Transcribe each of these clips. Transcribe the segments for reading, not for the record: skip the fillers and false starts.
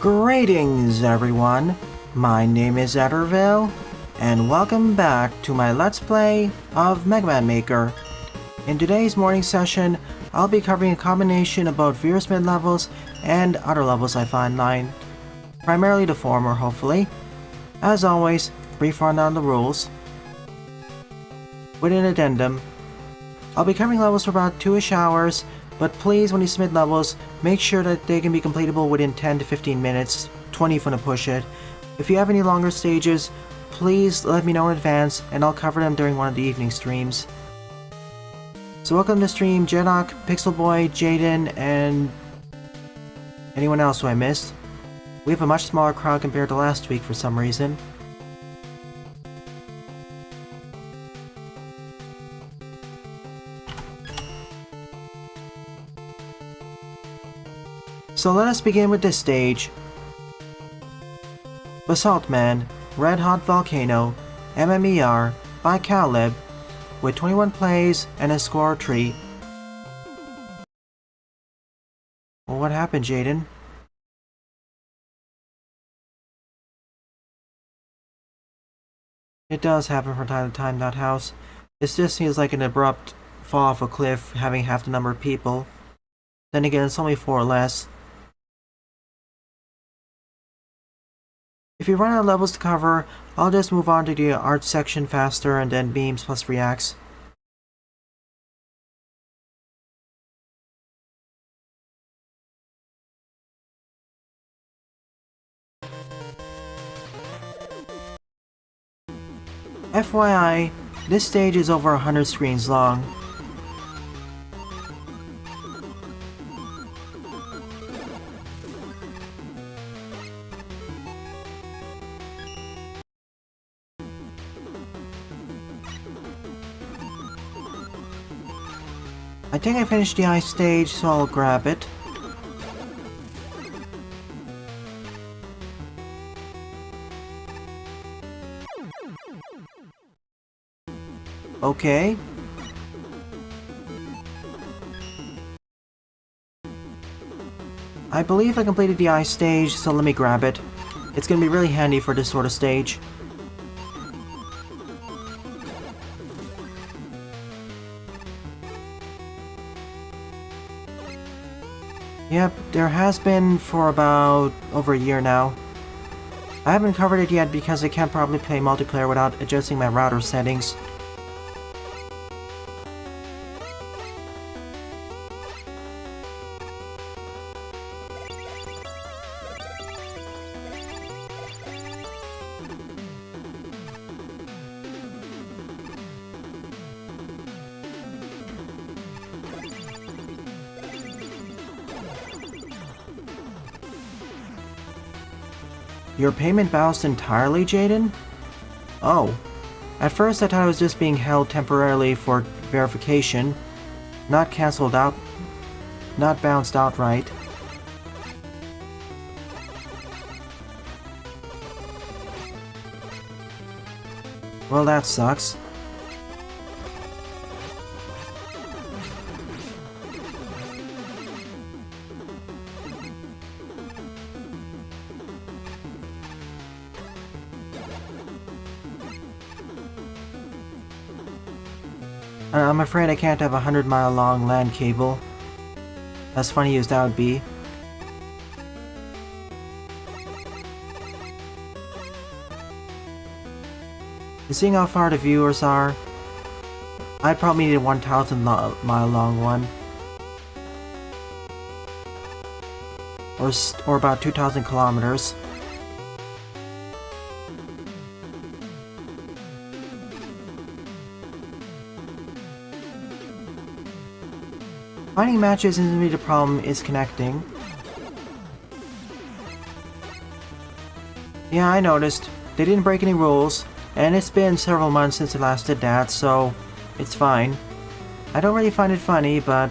Greetings everyone, my name is Etterville, and welcome back to my Let's Play of Mega Man Maker. In today's morning session, I'll be covering a combination of both Virus Mid levels and other levels I find online. Primarily the former, hopefully. As always, brief rundown on the rules. With an addendum, I'll be covering levels for about 2-ish hours, but please, when you submit levels, make sure that they can be completable within 10 to 15 minutes, 20 if you want to push it. If you have any longer stages, please let me know in advance, and I'll cover them during one of the evening streams. So welcome to the stream, Jedok, Pixel Boy, Jaden, and anyone else who I missed. We have a much smaller crowd compared to last week for some reason. So let us begin with this stage. Basalt Man, Red Hot Volcano, MMER, by Calib, with 21 plays and a score tree. Well, what happened, Jaden? It does happen from time to time, that house. It just seems like an abrupt fall off a cliff, having half the number of people. Then again, it's only 4 less. If you run out of levels to cover, I'll just move on to the art section faster and then beams plus reacts. FYI, this stage is over 100 screens long. I think I finished the ice stage, so I'll grab it. Okay. I believe I completed the ice stage, so let me grab it. It's gonna be really handy for this sort of stage. Yep, there has been for about over a year now. I haven't covered it yet because I can't probably play multiplayer without adjusting my router settings. Your payment bounced entirely, Jaden? Oh. At first I thought it was just being held temporarily for verification. Not cancelled out. Not bounced outright. Well, that sucks. I'm afraid I can't have a 100-mile-long land cable. As funny as that would be. And seeing how far the viewers are, I'd probably need a 1,000-mile-long one. Or about 2,000 kilometers. Finding matches isn't really the problem, it's connecting. Yeah, I noticed. They didn't break any rules, and it's been several months since I last did that, so it's fine. I don't really find it funny, but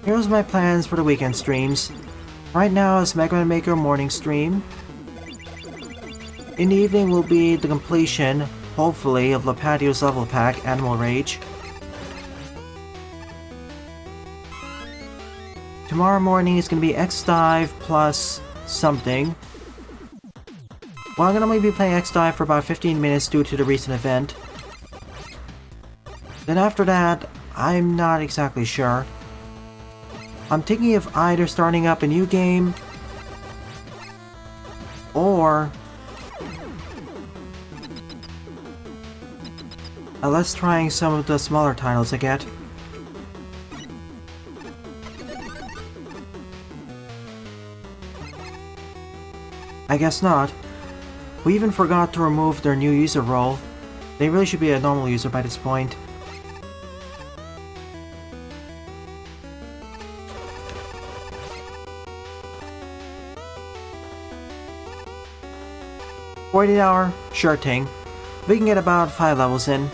Here's my plans for the weekend streams. Right now is Mega Man Maker morning stream. In the evening will be the completion, hopefully, of Lapatio's level pack, Animal Rage. Tomorrow morning is going to be X-Dive plus something. Well, I'm going to only be playing X-Dive for about 15 minutes due to the recent event. Then after that, I'm not exactly sure. I'm thinking of either starting up a new game or let's trying some of the smaller titles I get. I guess not. We even forgot to remove their new user role. They really should be a normal user by this point. $40, sure thing. We can get about 5 levels in.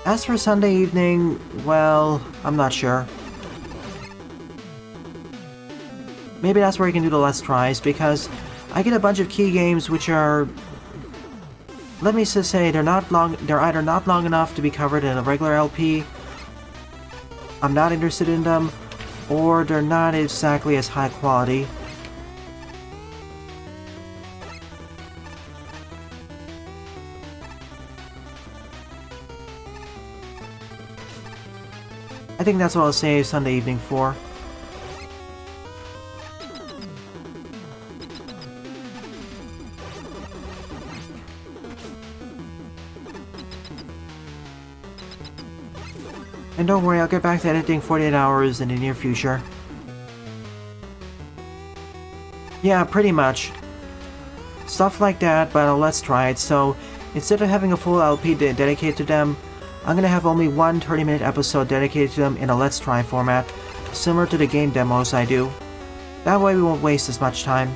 As for Sunday evening, well, I'm not sure. Maybe that's where you can do the Let's Tries, because I get a bunch of key games which are... Let me just say, they're either not long enough to be covered in a regular LP, I'm not interested in them, or they're not exactly as high quality. I think that's what I'll save Sunday evening for. And don't worry, I'll get back to editing 48 hours in the near future. Yeah, pretty much. Stuff like that, but let's try it. So, instead of having a full LP dedicated to them, I'm gonna have only one 30-minute episode dedicated to them in a Let's Try format, similar to the game demos I do. That way we won't waste as much time.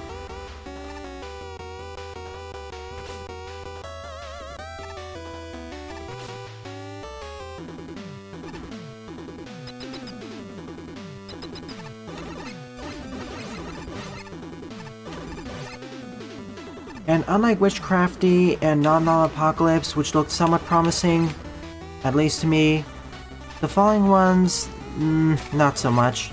And unlike Witchcrafty and Non-Apocalypse, which looked somewhat promising, at least to me, the following ones, not so much.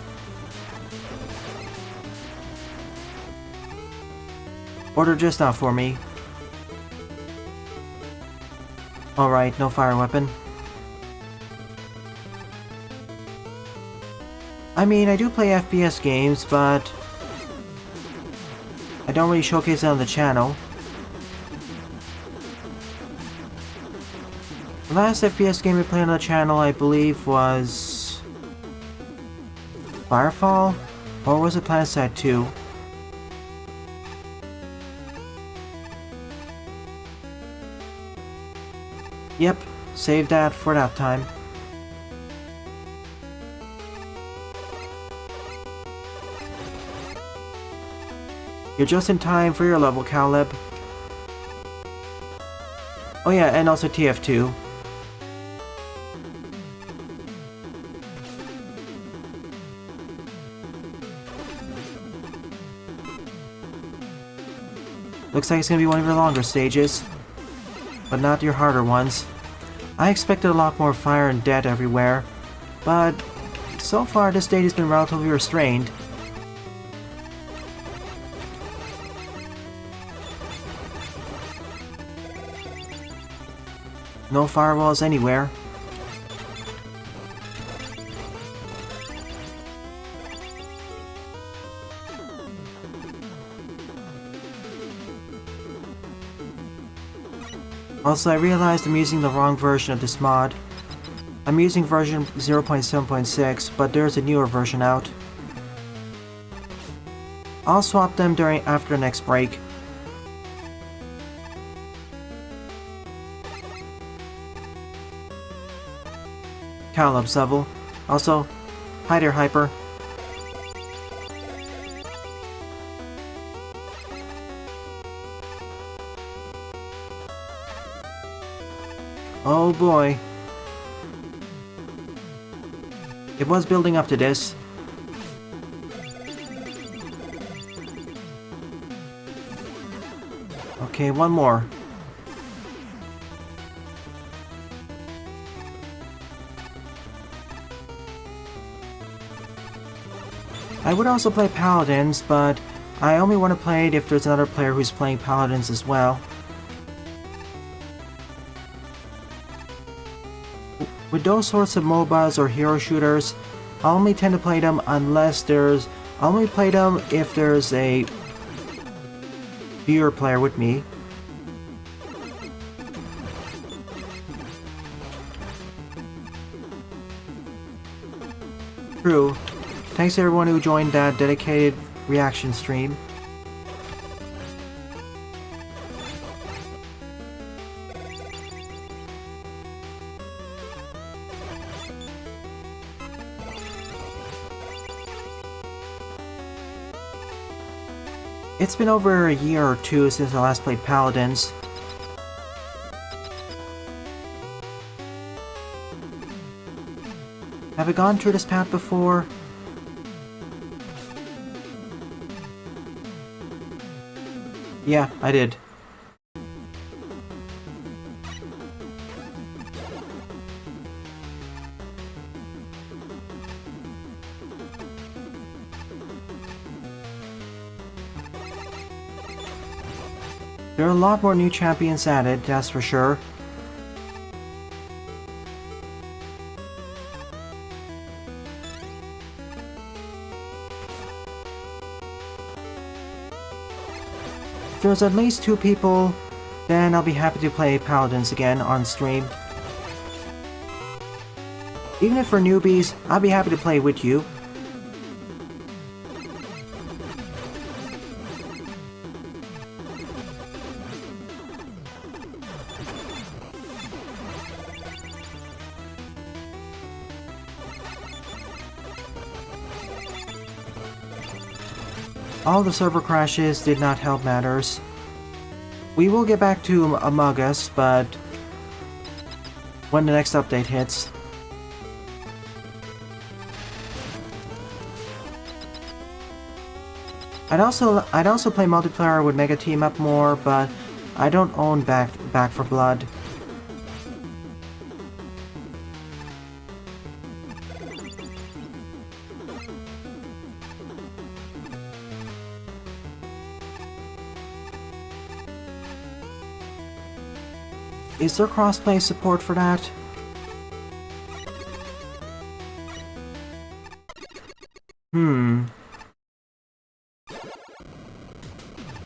Or they're just not for me. Alright, no fire weapon. I mean, I do play FPS games, but I don't really showcase it on the channel. The last FPS game I played on the channel, I believe, was Firefall? Or was it PlanetSide 2? Yep, save that for that time. You're just in time for your level, Caleb. Oh yeah, and also TF2. Looks like it's gonna be one of your longer stages, but not your harder ones. I expected a lot more fire and death everywhere, but so far this stage has been relatively restrained. No firewalls anywhere. Also, I realized I'm using the wrong version of this mod. I'm using version 0.7.6, but there's a newer version out. I'll swap them after the next break. Caleb's level. Also, hi there, Hyper. Oh boy. It was building up to this. Okay, one more. I would also play Paladins, but I only want to play it if there's another player who's playing Paladins as well. With those sorts of MOBAs or hero shooters, I only tend to play them unless there's... I only play them if there's a viewer player with me. True. Thanks to everyone who joined that dedicated reaction stream. It's been over a year or two since I last played Paladins. Have I gone through this path before? Yeah, I did. There are a lot more new champions added, that's for sure. If there's at least 2 people, then I'll be happy to play Paladins again on stream. Even if for newbies, I'll be happy to play with you. All the server crashes did not help matters. We will get back to Among Us, but when the next update hits. I'd also play multiplayer with Mega Team Up more, but I don't own Back for Blood. Is there crossplay support for that?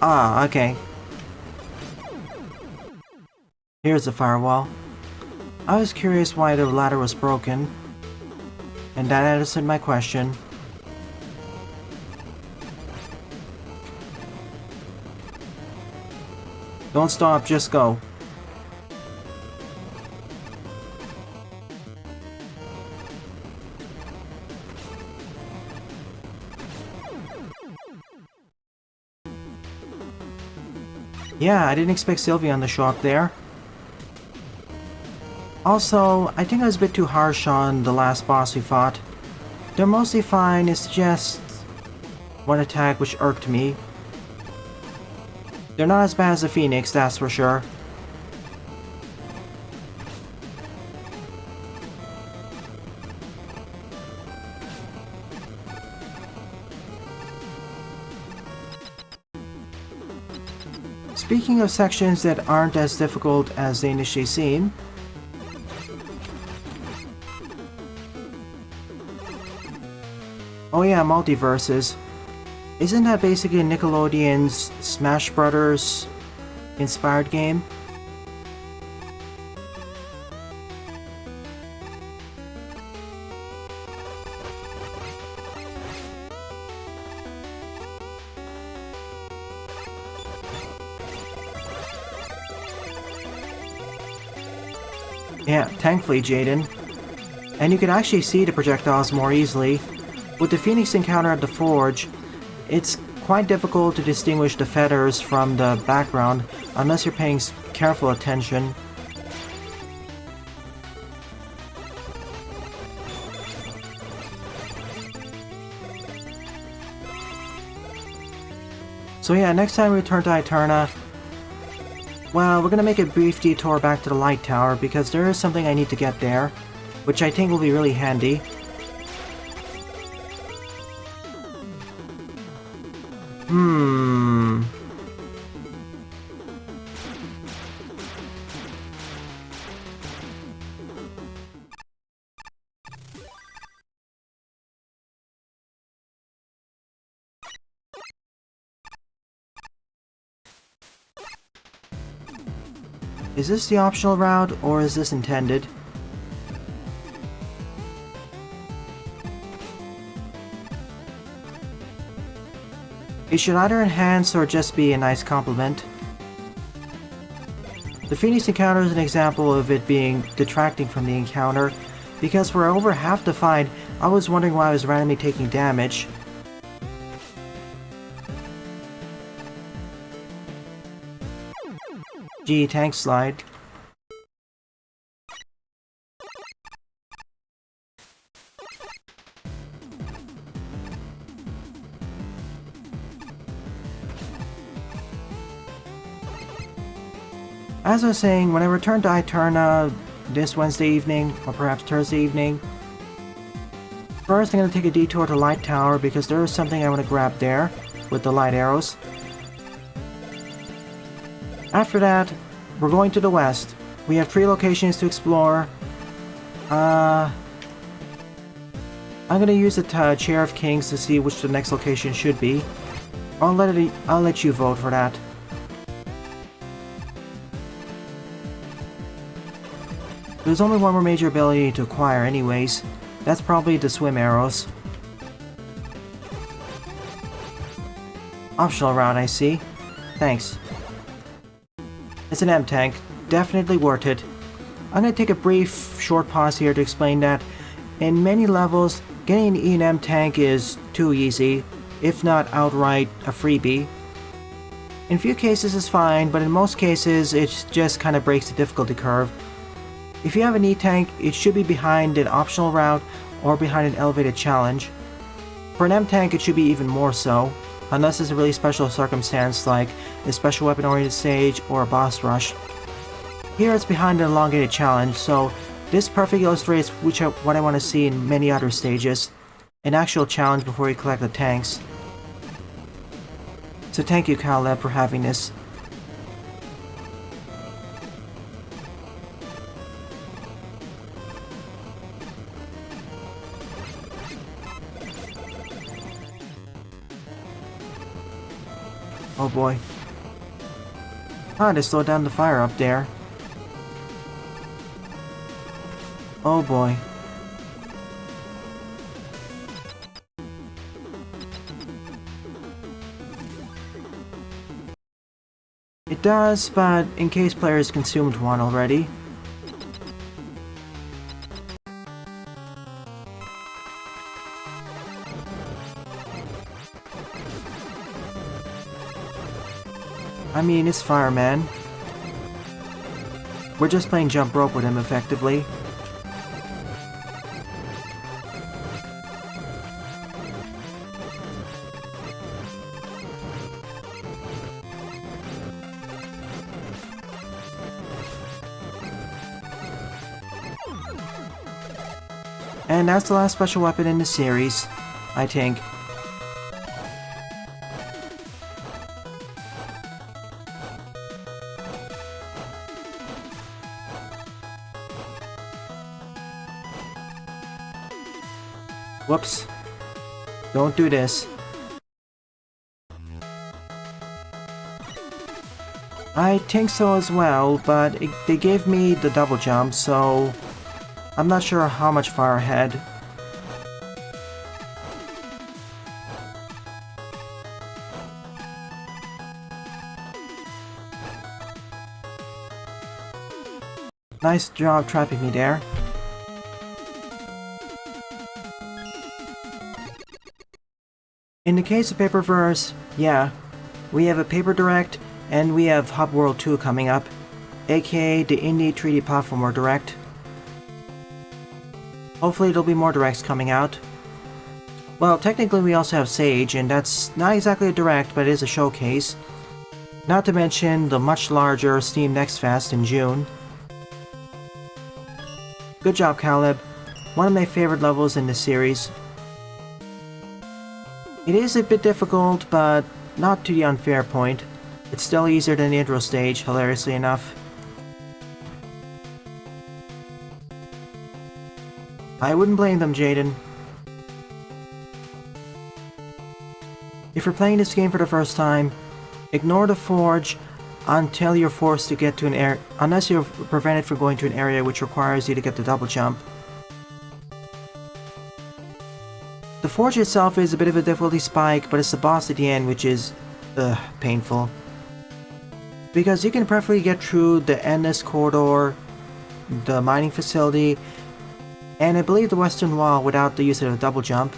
Ah, okay. Here's the firewall. I was curious why the ladder was broken, and that answered my question. Don't stop, just go. Yeah, I didn't expect Sylveon to show up there. Also, I think I was a bit too harsh on the last boss we fought. They're mostly fine, it's just one attack which irked me. They're not as bad as the Phoenix, that's for sure. Speaking of sections that aren't as difficult as they initially seem, oh yeah, multiverses. Isn't that basically Nickelodeon's Smash Brothers inspired game? Yeah, thankfully, Jaden. And you can actually see the projectiles more easily. With the Phoenix encounter at the Forge, it's quite difficult to distinguish the feathers from the background unless you're paying careful attention. So yeah, next time we return to Eterna, well, we're gonna make a brief detour back to the light tower because there is something I need to get there, which I think will be really handy. Is this the optional route, or is this intended? It should either enhance or just be a nice compliment. The Phoenix encounter is an example of it being detracting from the encounter, because for over half the fight, I was wondering why I was randomly taking damage. Gee, tank slide. As I was saying, when I return to Eterna this Wednesday evening, or perhaps Thursday evening, first I'm going to take a detour to Light Tower because there is something I want to grab there with the light arrows. After that, we're going to the west. We have 3 locations to explore. I'm going to use the Chair of Kings to see which the next location should be. I'll let you vote for that. There's only one more major ability to acquire anyways. That's probably the swim arrows. Optional route, I see. Thanks. It's an M-Tank. Definitely worth it. I'm gonna take a brief, short pause here to explain that in many levels, getting an E&M tank is too easy, if not outright a freebie. In few cases it's fine, but in most cases it just kinda breaks the difficulty curve. If you have an E-Tank, it should be behind an optional route or behind an elevated challenge. For an M-Tank, it should be even more so, unless it's a really special circumstance like a special weapon-oriented stage or a boss rush. Here it's behind an elongated challenge, so this perfectly illustrates what I want to see in many other stages. An actual challenge before you collect the tanks. So thank you, Caleb, for having this. Oh boy. Ah, they slowed down the fire up there. Oh boy. It does, but in case players consumed one already. I mean, it's Fireman. We're just playing jump rope with him, effectively. And that's the last special weapon in the series, I think. Whoops. Don't do this. I think so as well, but they gave me the double jump, so I'm not sure how much far ahead. Nice job trapping me there. In the case of Paperverse, yeah, we have a Paper Direct, and we have Hub World 2 coming up, aka the Indie 3D Platformer Direct. Hopefully there'll be more directs coming out. Well, technically we also have Sage, and that's not exactly a direct, but it is a showcase. Not to mention the much larger Steam Next Fest in June. Good job, Caleb. One of my favorite levels in this series. It is a bit difficult, but not to the unfair point. It's still easier than the intro stage, hilariously enough. I wouldn't blame them, Jaden. If you're playing this game for the first time, ignore the forge until you're forced to get to an area, unless you're prevented from going to an area which requires you to get the double jump. The forge itself is a bit of a difficulty spike, but it's the boss at the end which is, painful. Because you can perfectly get through the endless corridor, the mining facility, and I believe the western wall without the use of the double jump,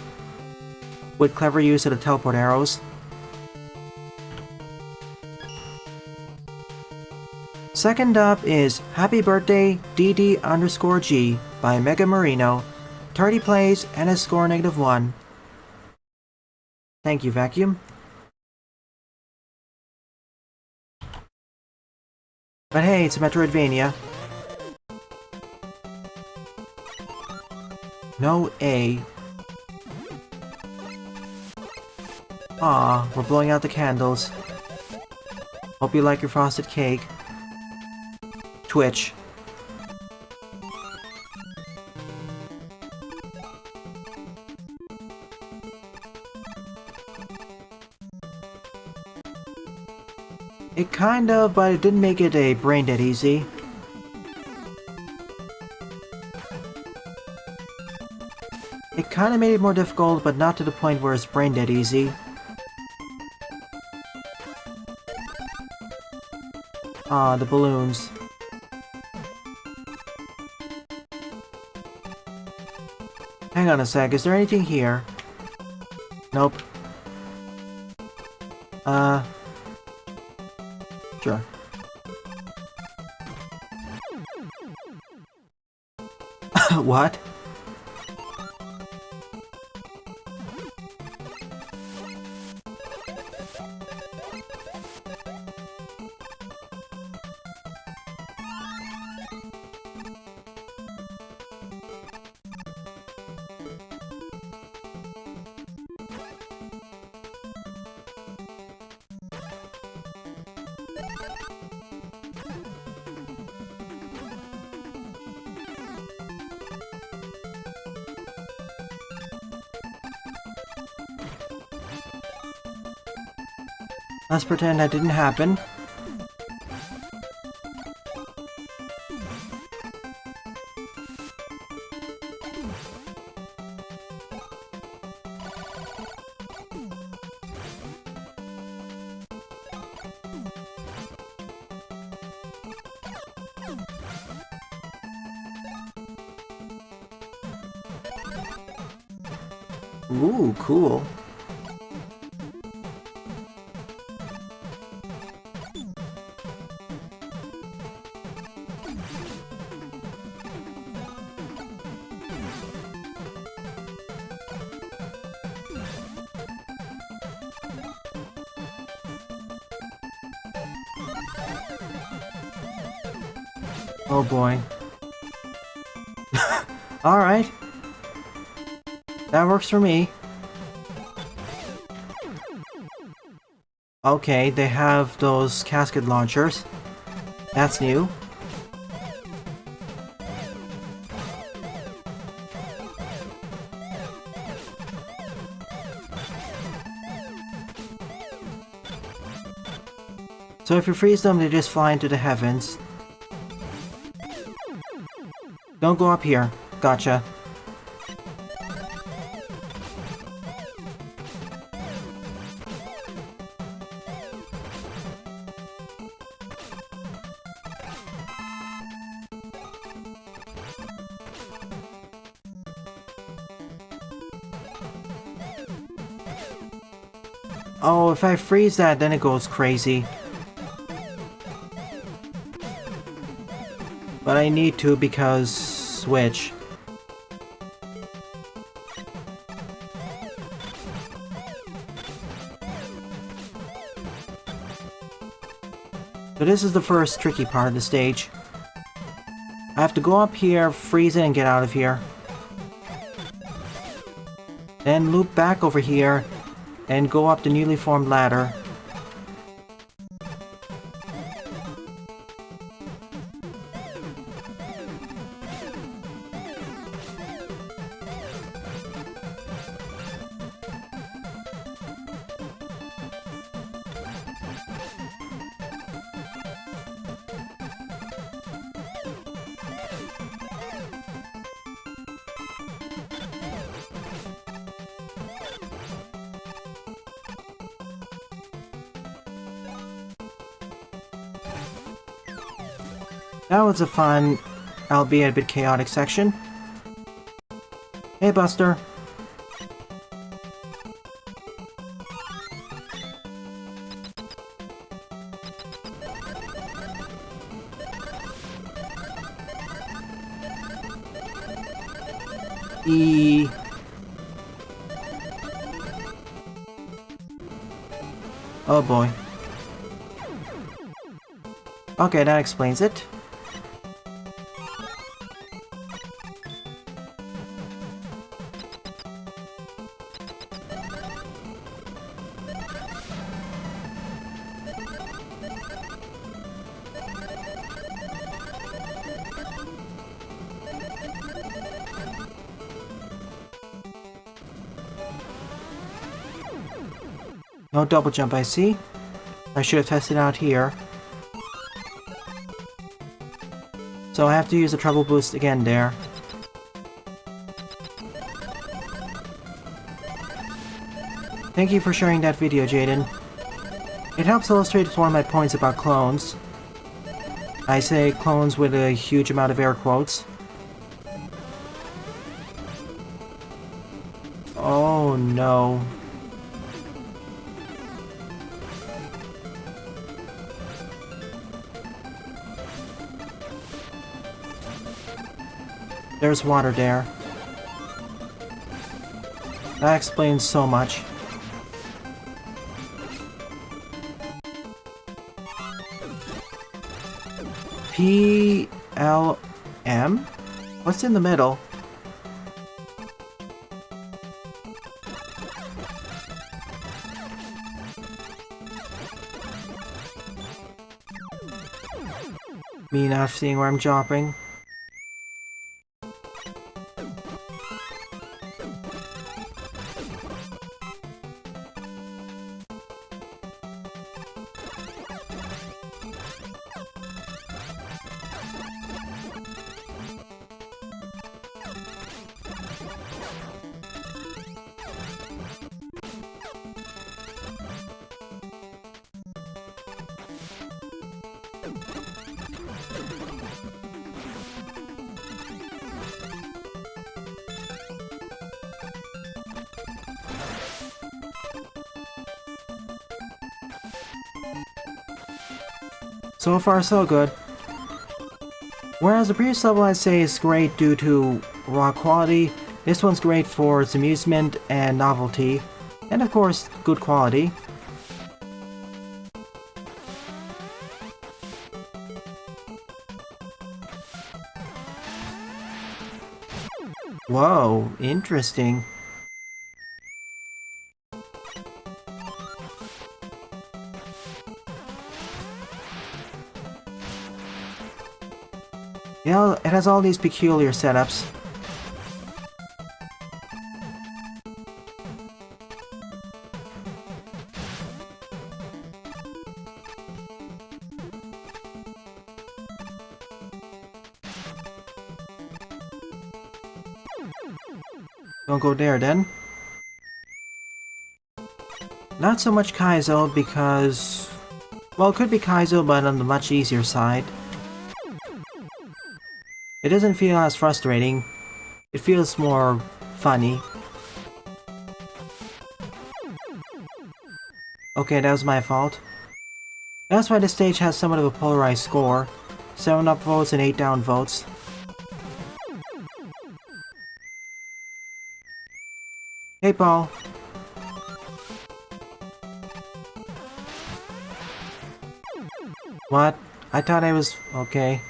with clever use of the teleport arrows. Second up is Happy Birthday DD_G by Mega Marino. 30 plays and a score -1. Thank you, Vacuum. But hey, it's a Metroidvania. No A. Aw, we're blowing out the candles. Hope you like your frosted cake. Twitch. It kind of, but it didn't make it a brain dead easy. It kind of made it more difficult, but not to the point where it's brain dead easy. Ah, the balloons. Hang on a sec, is there anything here? Nope. Sure. What? Let's pretend that didn't happen. Ooh, cool. Oh boy. Alright. That works for me. Okay, they have those casket launchers. That's new. So if you freeze them, they just fly into the heavens. Don't go up here. Gotcha. Oh, if I freeze that, then it goes crazy. But I need to because... switch. So this is the first tricky part of the stage. I have to go up here, freeze it, and get out of here. Then loop back over here, and go up the newly formed ladder. That was a fun, albeit a bit chaotic section. Hey, Buster. Oh boy. Okay, that explains it. No double jump, I see. I should have tested out here. So I have to use the treble boost again there. Thank you for sharing that video, Jaden. It helps illustrate one of my points about clones. I say clones with a huge amount of air quotes. Oh no. There's water there. That explains so much. PLM? What's in the middle? Me not seeing where I'm dropping. So far, so good. Whereas the previous level I'd say is great due to raw quality, this one's great for its amusement and novelty, and of course, good quality. Whoa, interesting. Yeah, it has all these peculiar setups. Don't go there then. Not so much Kaizo because... well, it could be Kaizo, but on the much easier side. It doesn't feel as frustrating. It feels more funny. Okay, that was my fault. That's why this stage has somewhat of a polarized score. 7 up votes and 8 down votes. Hey, Paul. What? I thought I was... okay.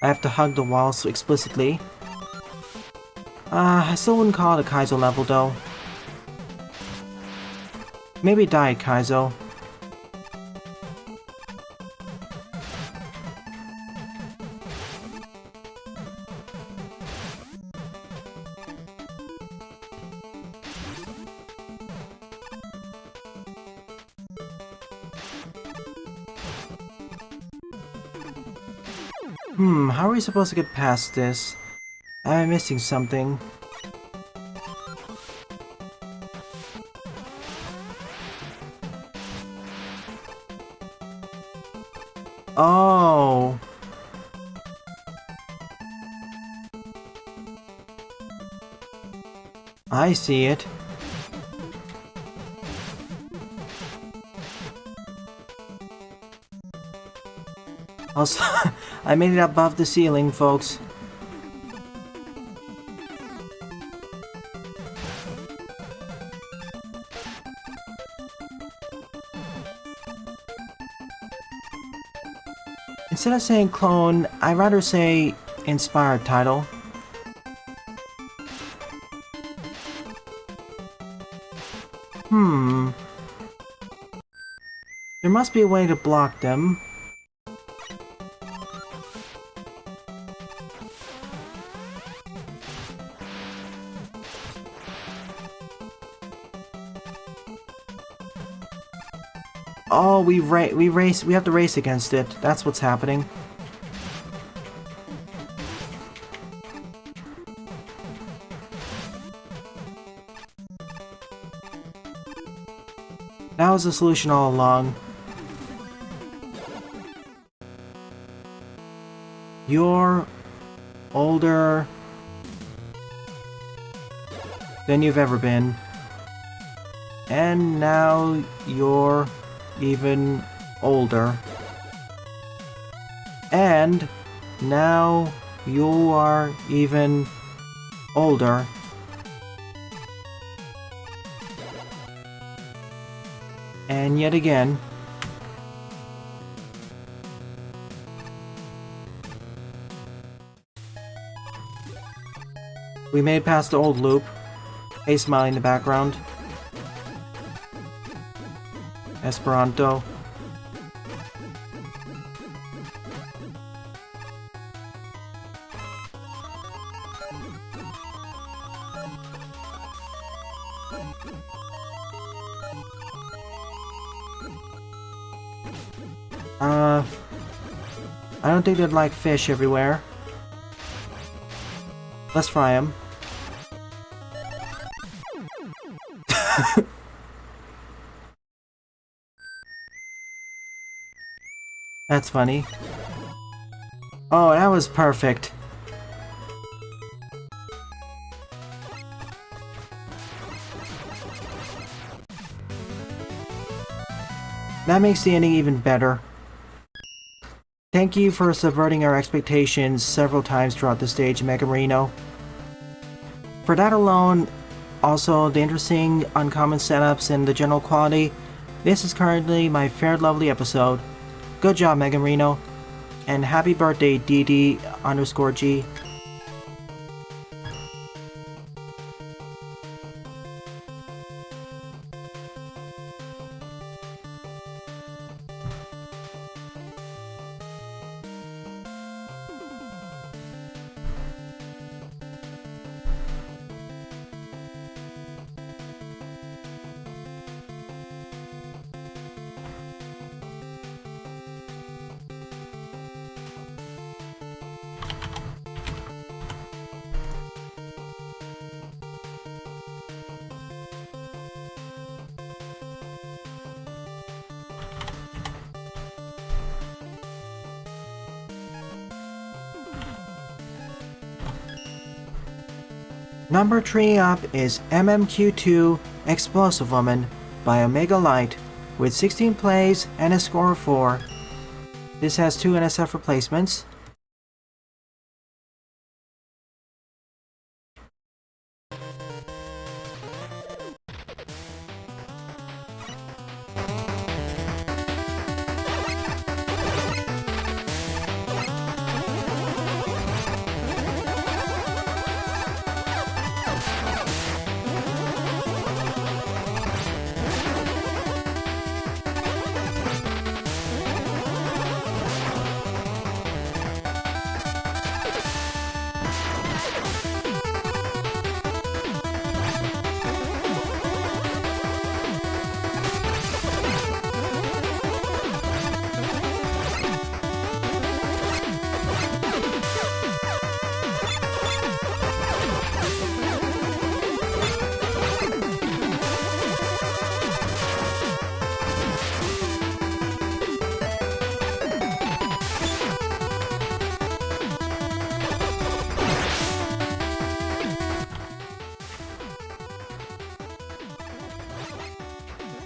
I have to hug the wall so explicitly. I still wouldn't call it a Kaizo level though. Maybe Diet Kaizo. How are we supposed to get past this? Am I missing something? Oh! I see it. Also, I made it above the ceiling, folks. Instead of saying clone, I'd rather say inspired title. There must be a way to block them. Oh, we have to race against it. That's what's happening. That was the solution all along. You're older than you've ever been. And now you're even older. And now you are even older. And yet again, we made it past the old loop. Hey, Smiley in the background. Esperanto. I don't think they'd like fish everywhere. Let's fry them. That's funny. Oh, that was perfect. That makes the ending even better. Thank you for subverting our expectations several times throughout the stage, Mega Marino. For that alone, also the interesting, uncommon setups and the general quality, this is currently my fair lovely episode. Good job, Mega Marino. And happy birthday, DD_G. Number 3 up is MMQ2 Explosive Woman by Omega Light with 16 plays and a score of 4. This has 2 NSF replacements.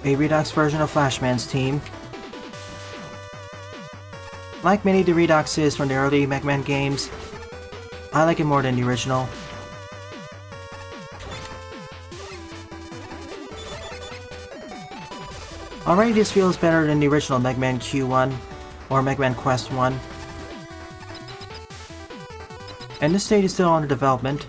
a Redux version of Flashman's team. Like many of the Reduxes from the early Mega Man games, I like it more than the original. Already this feels better than the original Mega Man Q1 or Mega Man Quest 1. And this stage is still under development.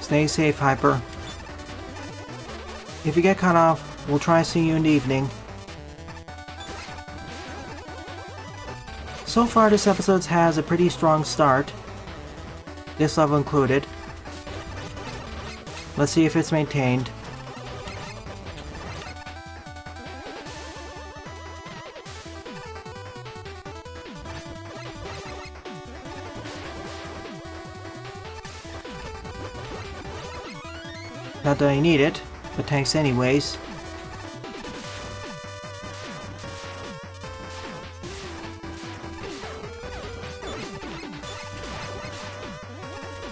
Stay safe, Hyper. If you get cut off, we'll try seeing you in the evening. So far this episode has a pretty strong start, this level included. Let's see if it's maintained. Not that I need it, but thanks anyways.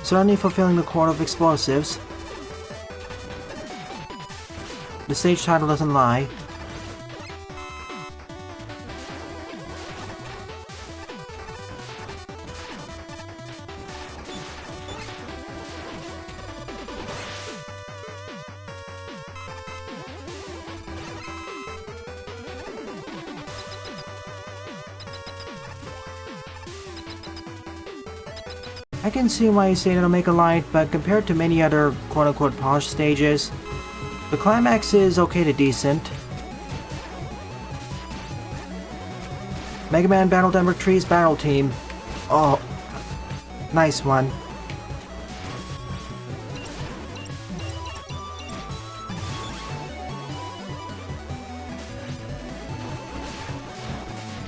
Certainly fulfilling the quota of explosives. The stage title doesn't lie. I can see why you say it'll make a light, but compared to many other quote-unquote polished stages, the climax is okay to decent. Mega Man Battle Denver Tree's Battle Team. Oh, nice one.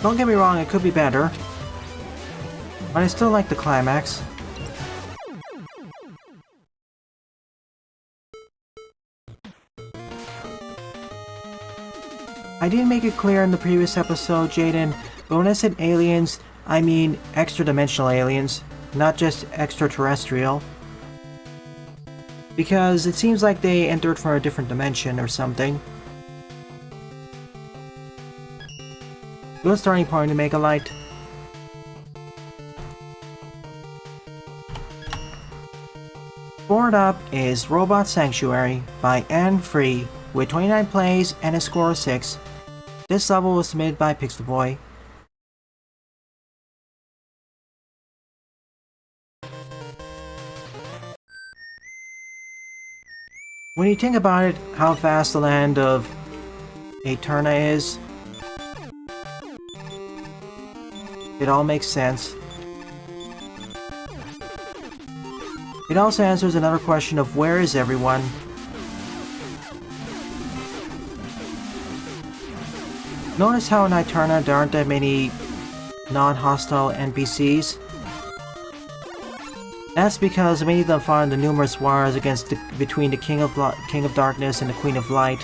Don't get me wrong, it could be better, but I still like the climax. I didn't make it clear in the previous episode, Jaden, but when I said aliens, I mean extra-dimensional aliens, not just extraterrestrial. Because it seems like they entered from a different dimension or something. Good starting point to make a light. Forward up is Robot Sanctuary by Anne Free with 29 plays and a score of 6. This level was submitted by Pixel Boy. When you think about it, how vast the land of Eterna is, it all makes sense. It also answers another question of where is everyone? Notice how in Eterna there aren't that many non-hostile NPCs? That's because many of them fought in the numerous wars between the King of Darkness and the Queen of Light.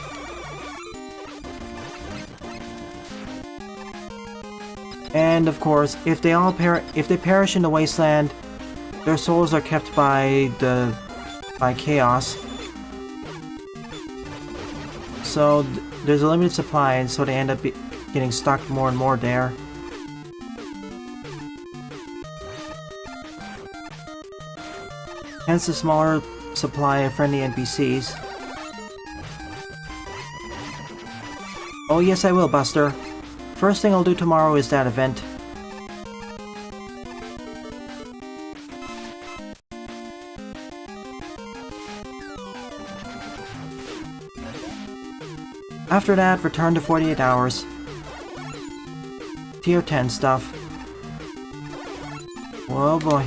And of course, if they perish in the wasteland, their souls are kept by Chaos. So there's a limited supply, and so they end up getting stuck more and more there. Hence the smaller supply of friendly NPCs. Oh yes, I will, Buster. First thing I'll do tomorrow is that event. After that, return to 48 hours. Tier 10 stuff. Oh boy.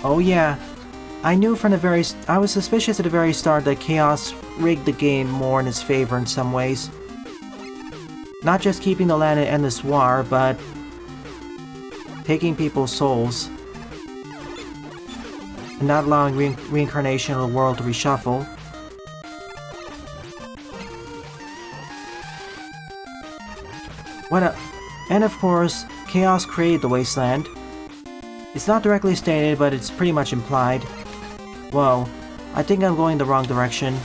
Oh yeah, I knew from the I was suspicious at the very start that Chaos rigged the game more in its favor in some ways. Not just keeping the land in endless war, but taking people's souls. And not allowing reincarnation of the world to reshuffle. And of course, Chaos created the Wasteland. It's not directly stated, but it's pretty much implied. Whoa, I think I'm going the wrong direction.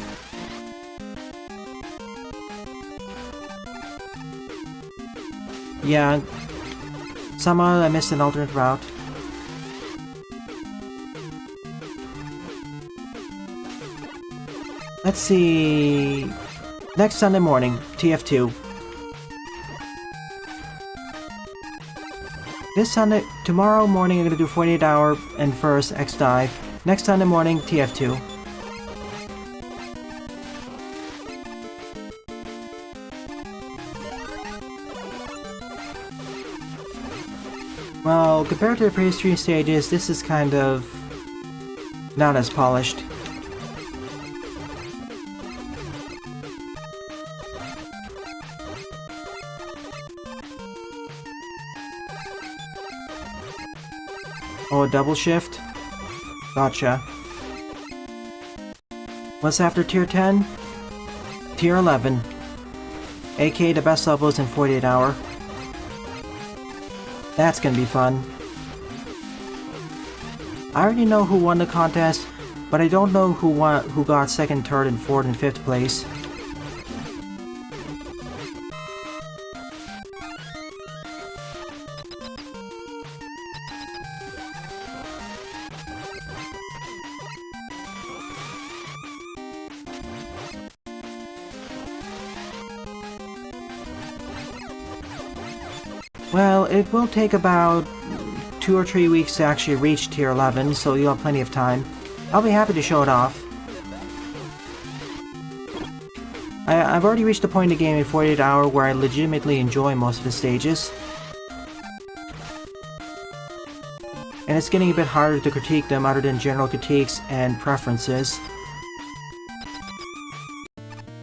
Yeah, somehow I missed an alternate route. Let's see... Next Sunday morning, TF2. Tomorrow morning I'm gonna do 48 hour and first X dive. Next Sunday morning, TF2. Well, compared to the previous 3 stages, this is kind of not as polished. Oh, a double shift? Gotcha. What's after Tier 10? Tier 11. aka the best levels in 48 hour. That's gonna be fun. I already know who won the contest, but I don't know who got 2nd, 3rd, and 4th, and 5th place. Well, it will take about 2 or 3 weeks to actually reach Tier 11, so you'll have plenty of time. I'll be happy to show it off. I've already reached a point in the game in 48 hour where I legitimately enjoy most of the stages. And it's getting a bit harder to critique them other than general critiques and preferences.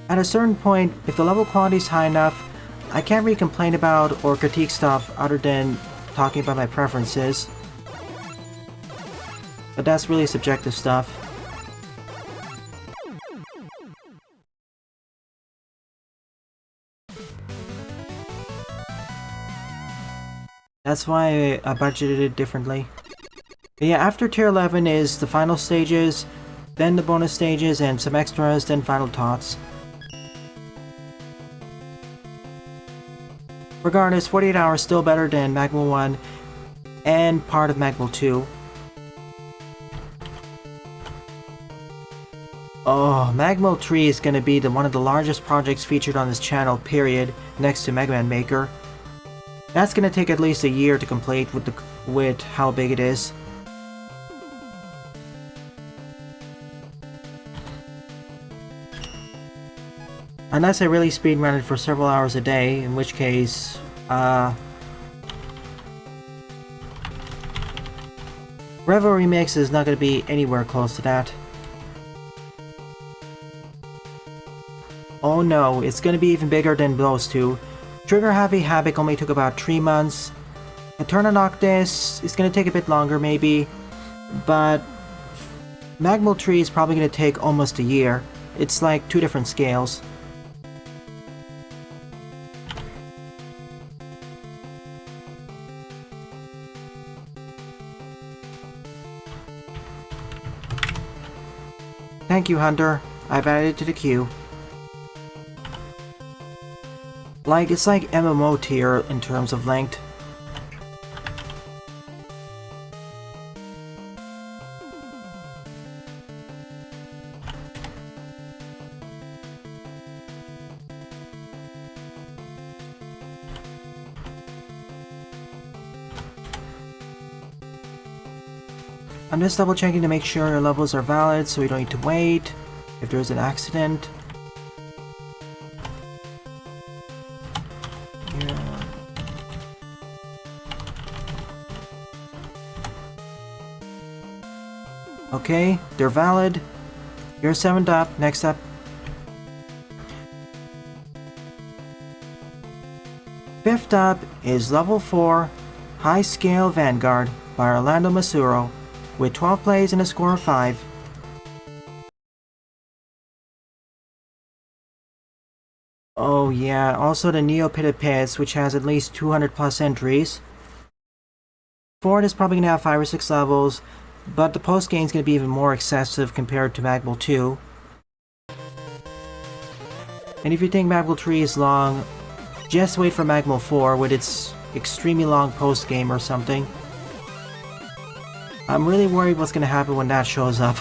At a certain point, if the level quality is high enough, I can't really complain about or critique stuff other than talking about my preferences. But that's really subjective stuff. That's why I budgeted it differently. But yeah, after Tier 11 is the final stages, then the bonus stages and some extras, then final thoughts. Regardless, 48 hours is still better than Magma 1 and part of Magma 2. Oh, Magma 3 is gonna be one of the largest projects featured on this channel, period, next to Mega Man Maker. That's gonna take at least a year to complete with how big it is. Unless I really speedrun it for several hours a day, in which case, Revo Remix is not going to be anywhere close to that. Oh no, it's going to be even bigger than those two. Trigger Happy Havoc only took about 3 months. Eterna Noctis is going to take a bit longer maybe, but Magma 3 is probably going to take almost a year. It's like 2 different scales. Thank you, Hunter. I've added it to the queue. It's like MMO tier in terms of length. I'm just double checking to make sure your levels are valid so we don't need to wait if there's an accident. Yeah. Okay, they're valid. You're 7th up. Next up. 5th up is level 4 High Scale Vanguard by Orlando Masuro with 12 plays and a score of 5. Oh yeah, also the Neo Pitted Pits, which has at least 200 plus entries. Ford is probably going to have 5 or 6 levels, but the post game is going to be even more excessive compared to Magmul 2. And if you think Magmul 3 is long, just wait for Magmul 4 with its extremely long post game or something. I'm really worried what's going to happen when that shows up.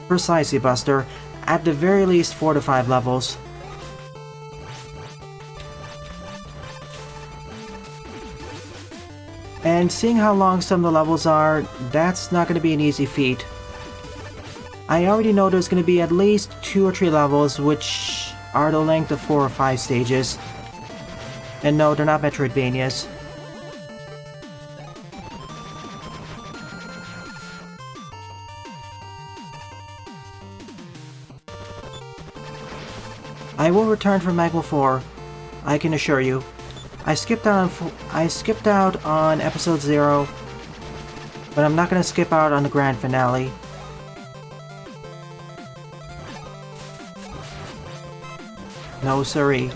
Precisely, Buster. At the very least 4 to 5 levels. And seeing how long some of the levels are, that's not going to be an easy feat. I already know there's going to be at least 2 or 3 levels which are the length of 4 or 5 stages. And no, they're not Metroidvanias. I will return from Magmul 4, I can assure you. I skipped out on episode 0, but I'm not going to skip out on the grand finale. No siree.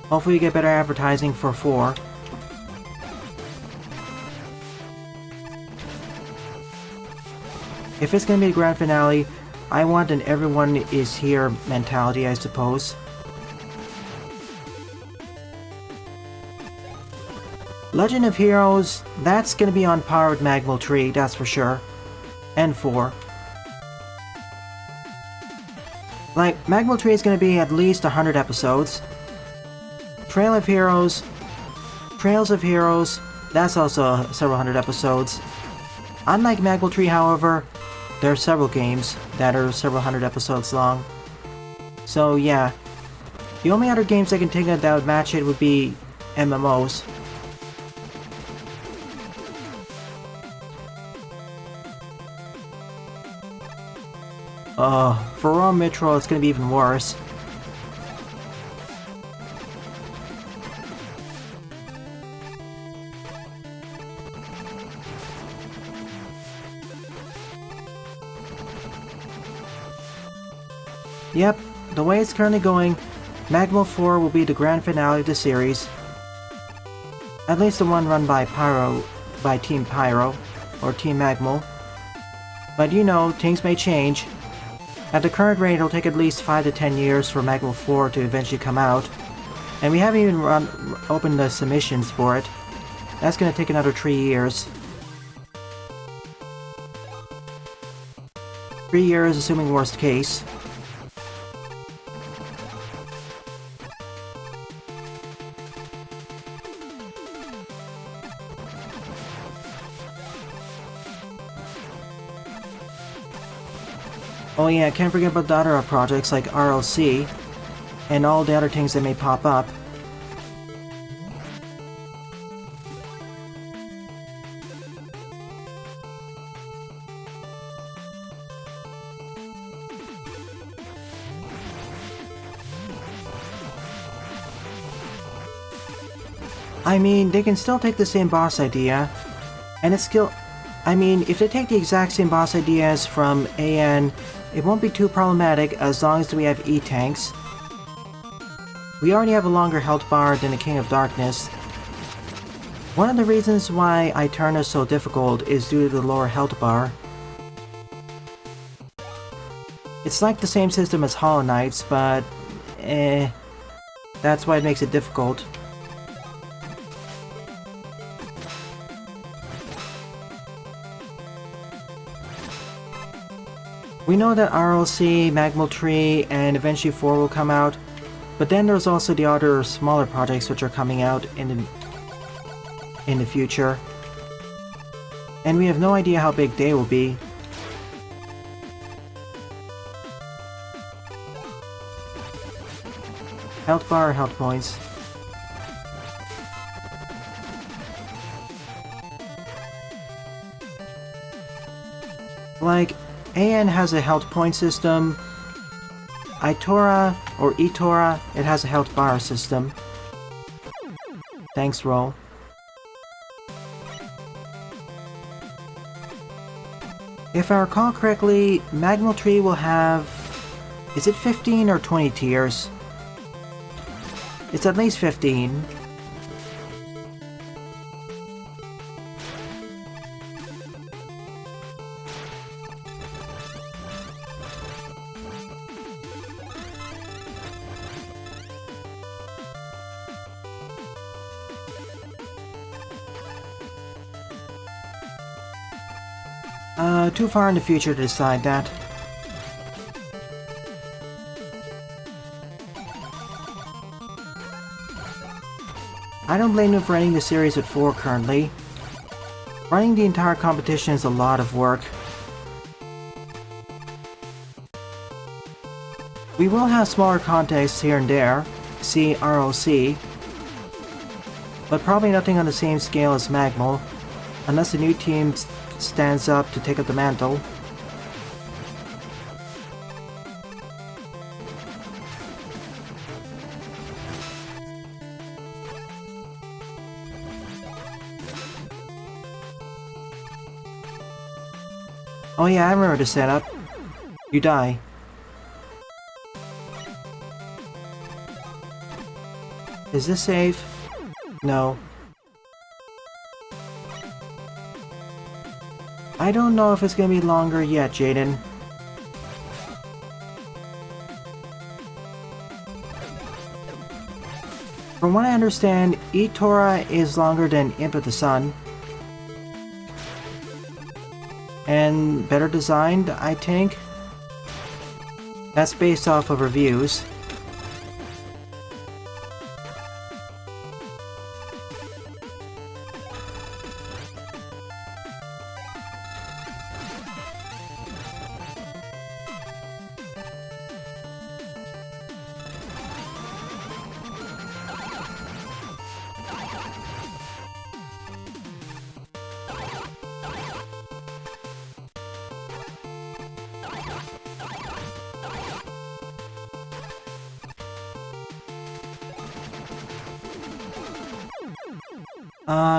Hopefully you get better advertising for 4. If it's going to be the grand finale, I want an everyone is here mentality, I suppose. Legend of Heroes, that's going to be on par with Magmul 3, that's for sure. And 4. Like, Magmul 3 is going to be at least 100 episodes. Trails of Heroes, that's also several hundred episodes. Unlike Magmul 3, however, there are several games that are several hundred episodes long. So yeah, the only other games I can think of that would match it would be MMOs. For Raw Metro, it's gonna be even worse. Yep, the way it's currently going, Magmul 4 will be the grand finale of the series. At least the one run by Team Pyro, or Team Magmul. But you know, things may change. At the current rate, it'll take at least 5 to 10 years for Magmul 4 to eventually come out. And we haven't even opened the submissions for it. That's gonna take another 3 years. 3 years, assuming worst case. Oh yeah, can't forget about the other projects like RLC, and all the other things that may pop up. I mean, they can still take the same boss idea, and it's still... I mean, if they take the exact same boss ideas from AN, it won't be too problematic as long as we have E-tanks. We already have a longer health bar than the King of Darkness. One of the reasons why Eterna is so difficult is due to the lower health bar. It's like the same system as Hollow Knights, but... that's why it makes it difficult. We know that RLC, Magmul 3, and eventually 4 will come out, but then there's also the other smaller projects which are coming out in the future. And we have no idea how big they will be. Health bar or health points? Like, AN has a health point system, Itora, or Etora, it has a health bar system. Thanks, Roll. If I recall correctly, Magmal Tree will have... is it 15 or 20 tiers? It's at least 15. Too far in the future to decide that. I don't blame them for ending the series with 4 currently. Running the entire competition is a lot of work. We will have smaller contests here and there, see ROC, but probably nothing on the same scale as Magmal, unless a new team stands up to take up the mantle. Oh yeah, I remember the setup. You die. Is this safe? No. I don't know if it's gonna be longer yet, Jaden. From what I understand, Etora is longer than Imp of the Sun. And better designed, I think. That's based off of reviews.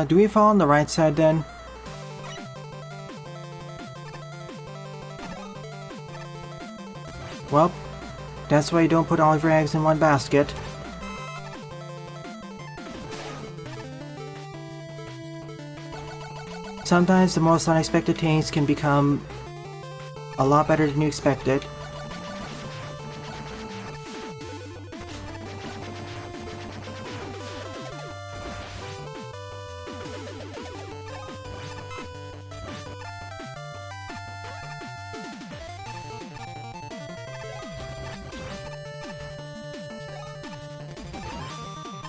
Do we fall on the right side then? Well, that's why you don't put all of your eggs in one basket. Sometimes the most unexpected things can become a lot better than you expected.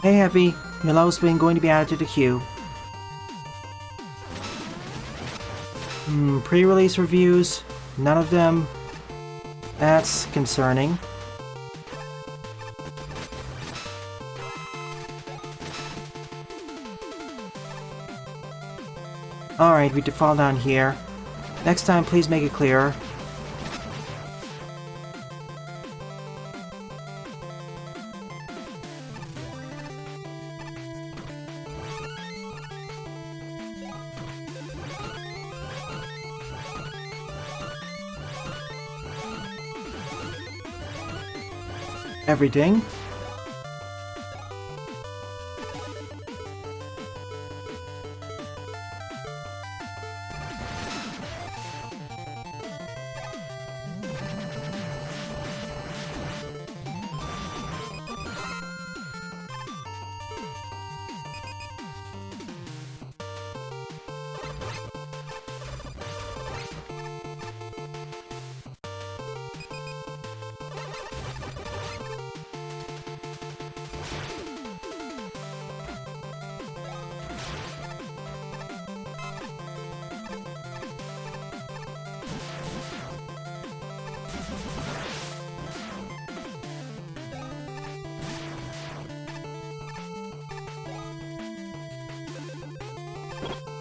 Hey Heavy, your level's been going to be added to the queue. Pre-release reviews, none of them. That's concerning. Alright, we fall down here. Next time, please make it clearer. Everything.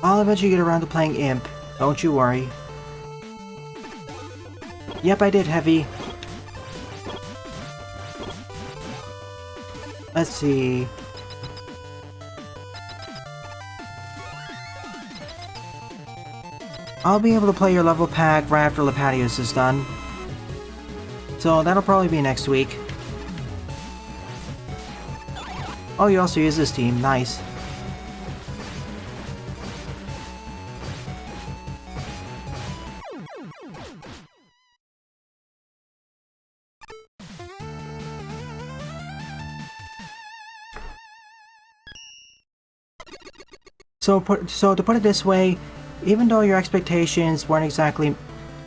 I'll eventually get around to playing Imp, don't you worry. Yep, I did, Heavy. Let's see. I'll be able to play your level pack right after Lepatius is done. So that'll probably be next week. Oh, you also use this team. Nice. So to put it this way, even though your expectations weren't exactly...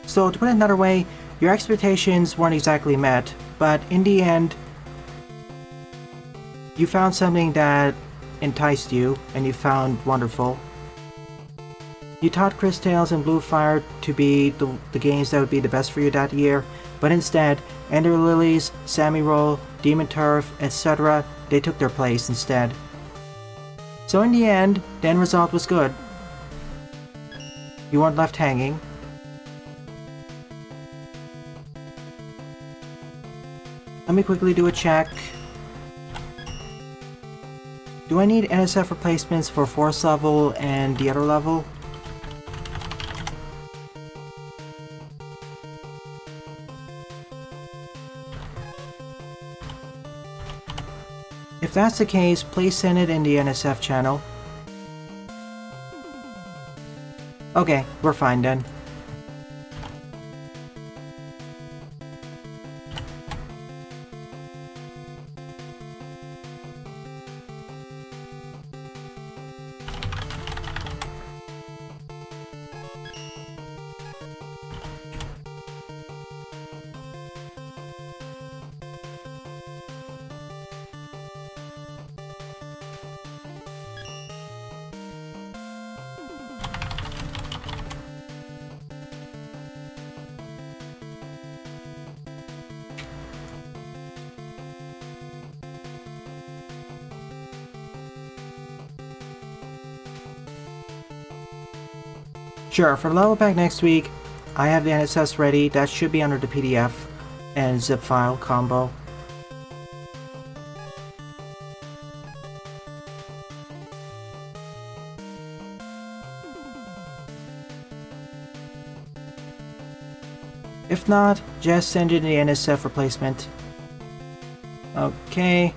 So to put it another way, your expectations weren't exactly met, but in the end, you found something that enticed you, and you found wonderful. You thought Chris Tales and Blue Fire to be the games that would be the best for you that year, but instead, Ender Lilies, Sammy Roll, Demon Turf, etc., they took their place instead. So in the end, the end result was good. You weren't left hanging. Let me quickly do a check. Do I need NSF replacements for Force level and the other level? If that's the case, please send it in the NSF channel. Okay, we're fine then. Sure, for the level pack next week, I have the NSS ready. That should be under the PDF and zip file combo. If not, just send it in the NSF replacement. Okay.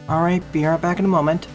Alright, be right back in a moment.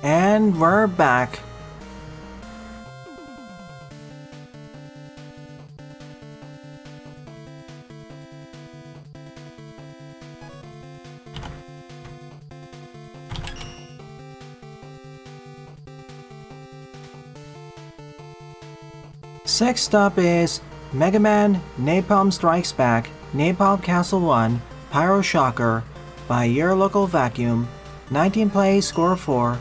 And we're back. Next up is Mega Man Napalm Strikes Back, Napalm Castle 1, Pyro Shocker by your local vacuum. 19 plays, score 4.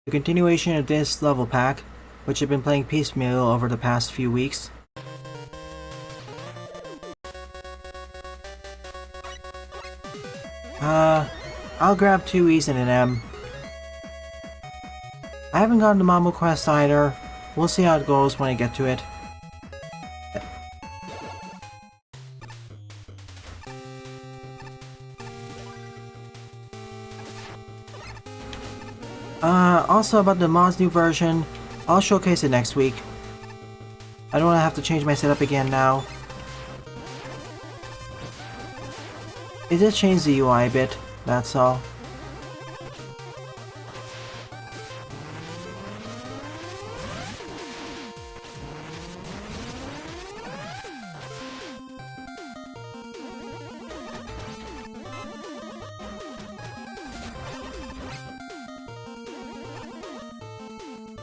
The continuation of this level pack, which I've been playing piecemeal over the past few weeks. I'll grab 2 E's and an M. I haven't gotten the Mambo Quest either. We'll see how it goes when I get to it. Also about the mod's new version, I'll showcase it next week. I don't want to have to change my setup again now. It did change the UI a bit, that's all.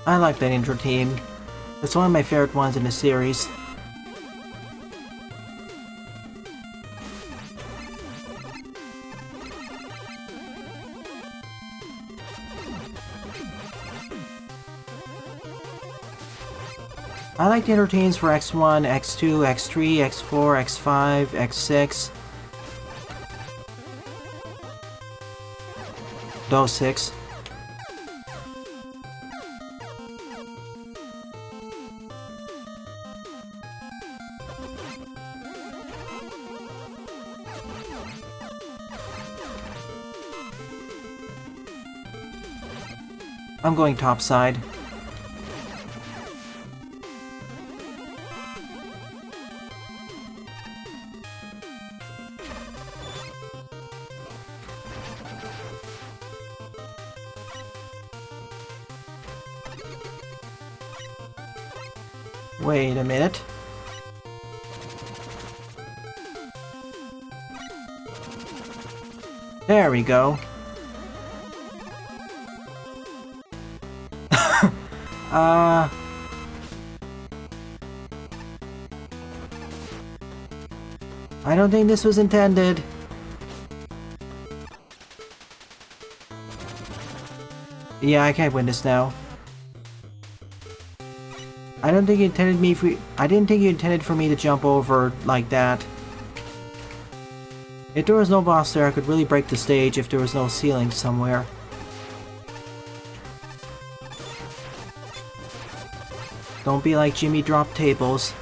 I like that intro theme. It's one of my favorite ones in the series. I like the intro themes for X1, X2, X3, X4, X5, X6. Those 6. I'm going topside. Wait a minute. There we go. I don't think this was intended. Yeah, I can't win this now. I don't think you intended me for. I didn't think you intended for me to jump over like that. If there was no boss there, I could really break the stage if there was no ceiling somewhere. Don't be like Jimmy drop tables.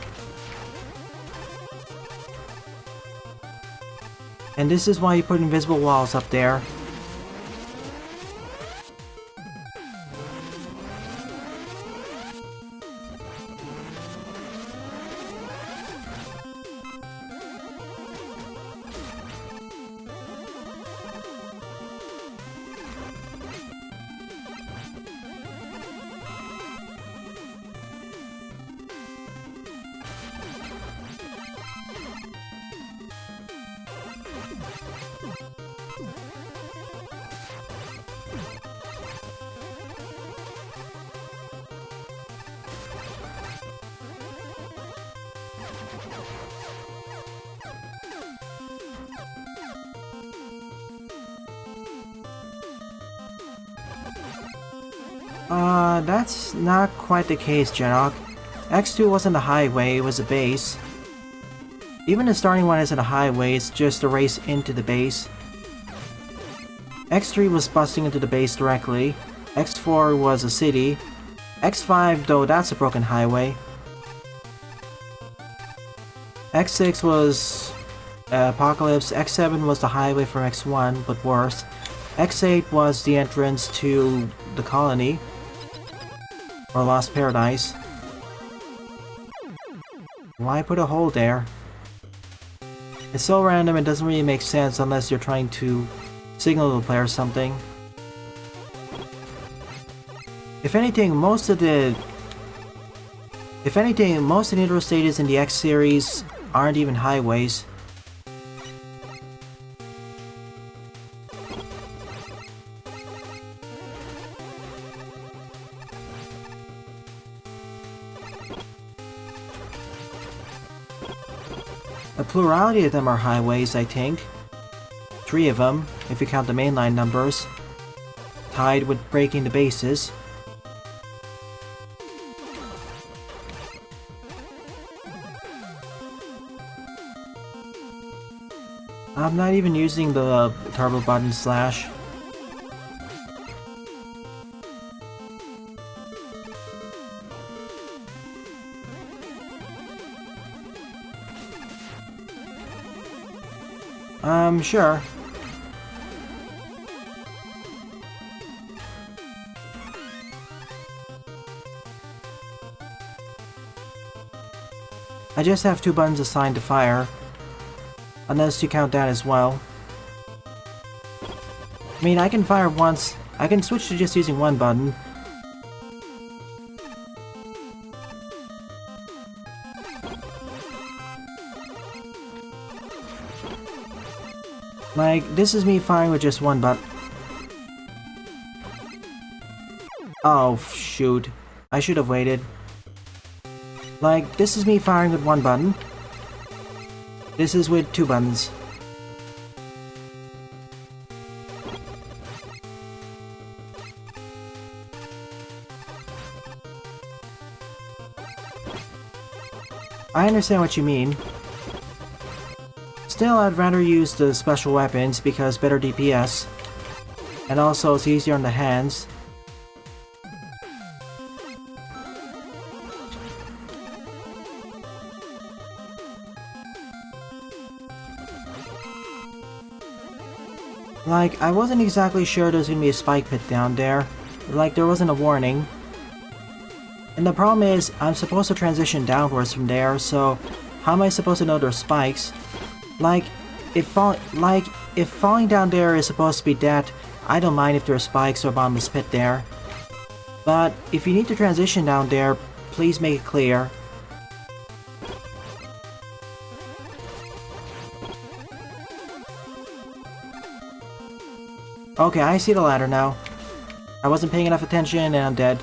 And this is why you put invisible walls up there. That's not quite the case, Genok. X2 wasn't a highway, it was a base. Even the starting one isn't a highway, it's just a race into the base. X3 was busting into the base directly. X4 was a city. X5, though, that's a broken highway. X6 was Apocalypse. X7 was the highway from X1, but worse. X8 was the entrance to the colony. Or Lost Paradise. Why put a hole there? It's so random it doesn't really make sense unless you're trying to signal to the player something. If anything, most of the neutral stages in the X series aren't even highways. A plurality of them are highways, I think. 3 of them, if you count the mainline numbers, tied with breaking the bases. I'm not even using the turbo button slash. Sure. I just have 2 buttons assigned to fire. Unless you count that as well. I mean, I can fire once. I can switch to just using 1 button. Like, this is me firing with just 1 button. Oh, shoot. I should have waited. Like, this is me firing with 1 button. This is with 2 buttons. I understand what you mean. Still, I'd rather use the special weapons because better DPS. And also, it's easier on the hands. Like, I wasn't exactly sure there's gonna be a spike pit down there. Like, there wasn't a warning. And the problem is, I'm supposed to transition downwards from there, so how am I supposed to know there's spikes? Like, if falling down there is supposed to be death, I don't mind if there are spikes or a bottomless pit there. But if you need to transition down there, please make it clear. Okay, I see the ladder now. I wasn't paying enough attention and I'm dead.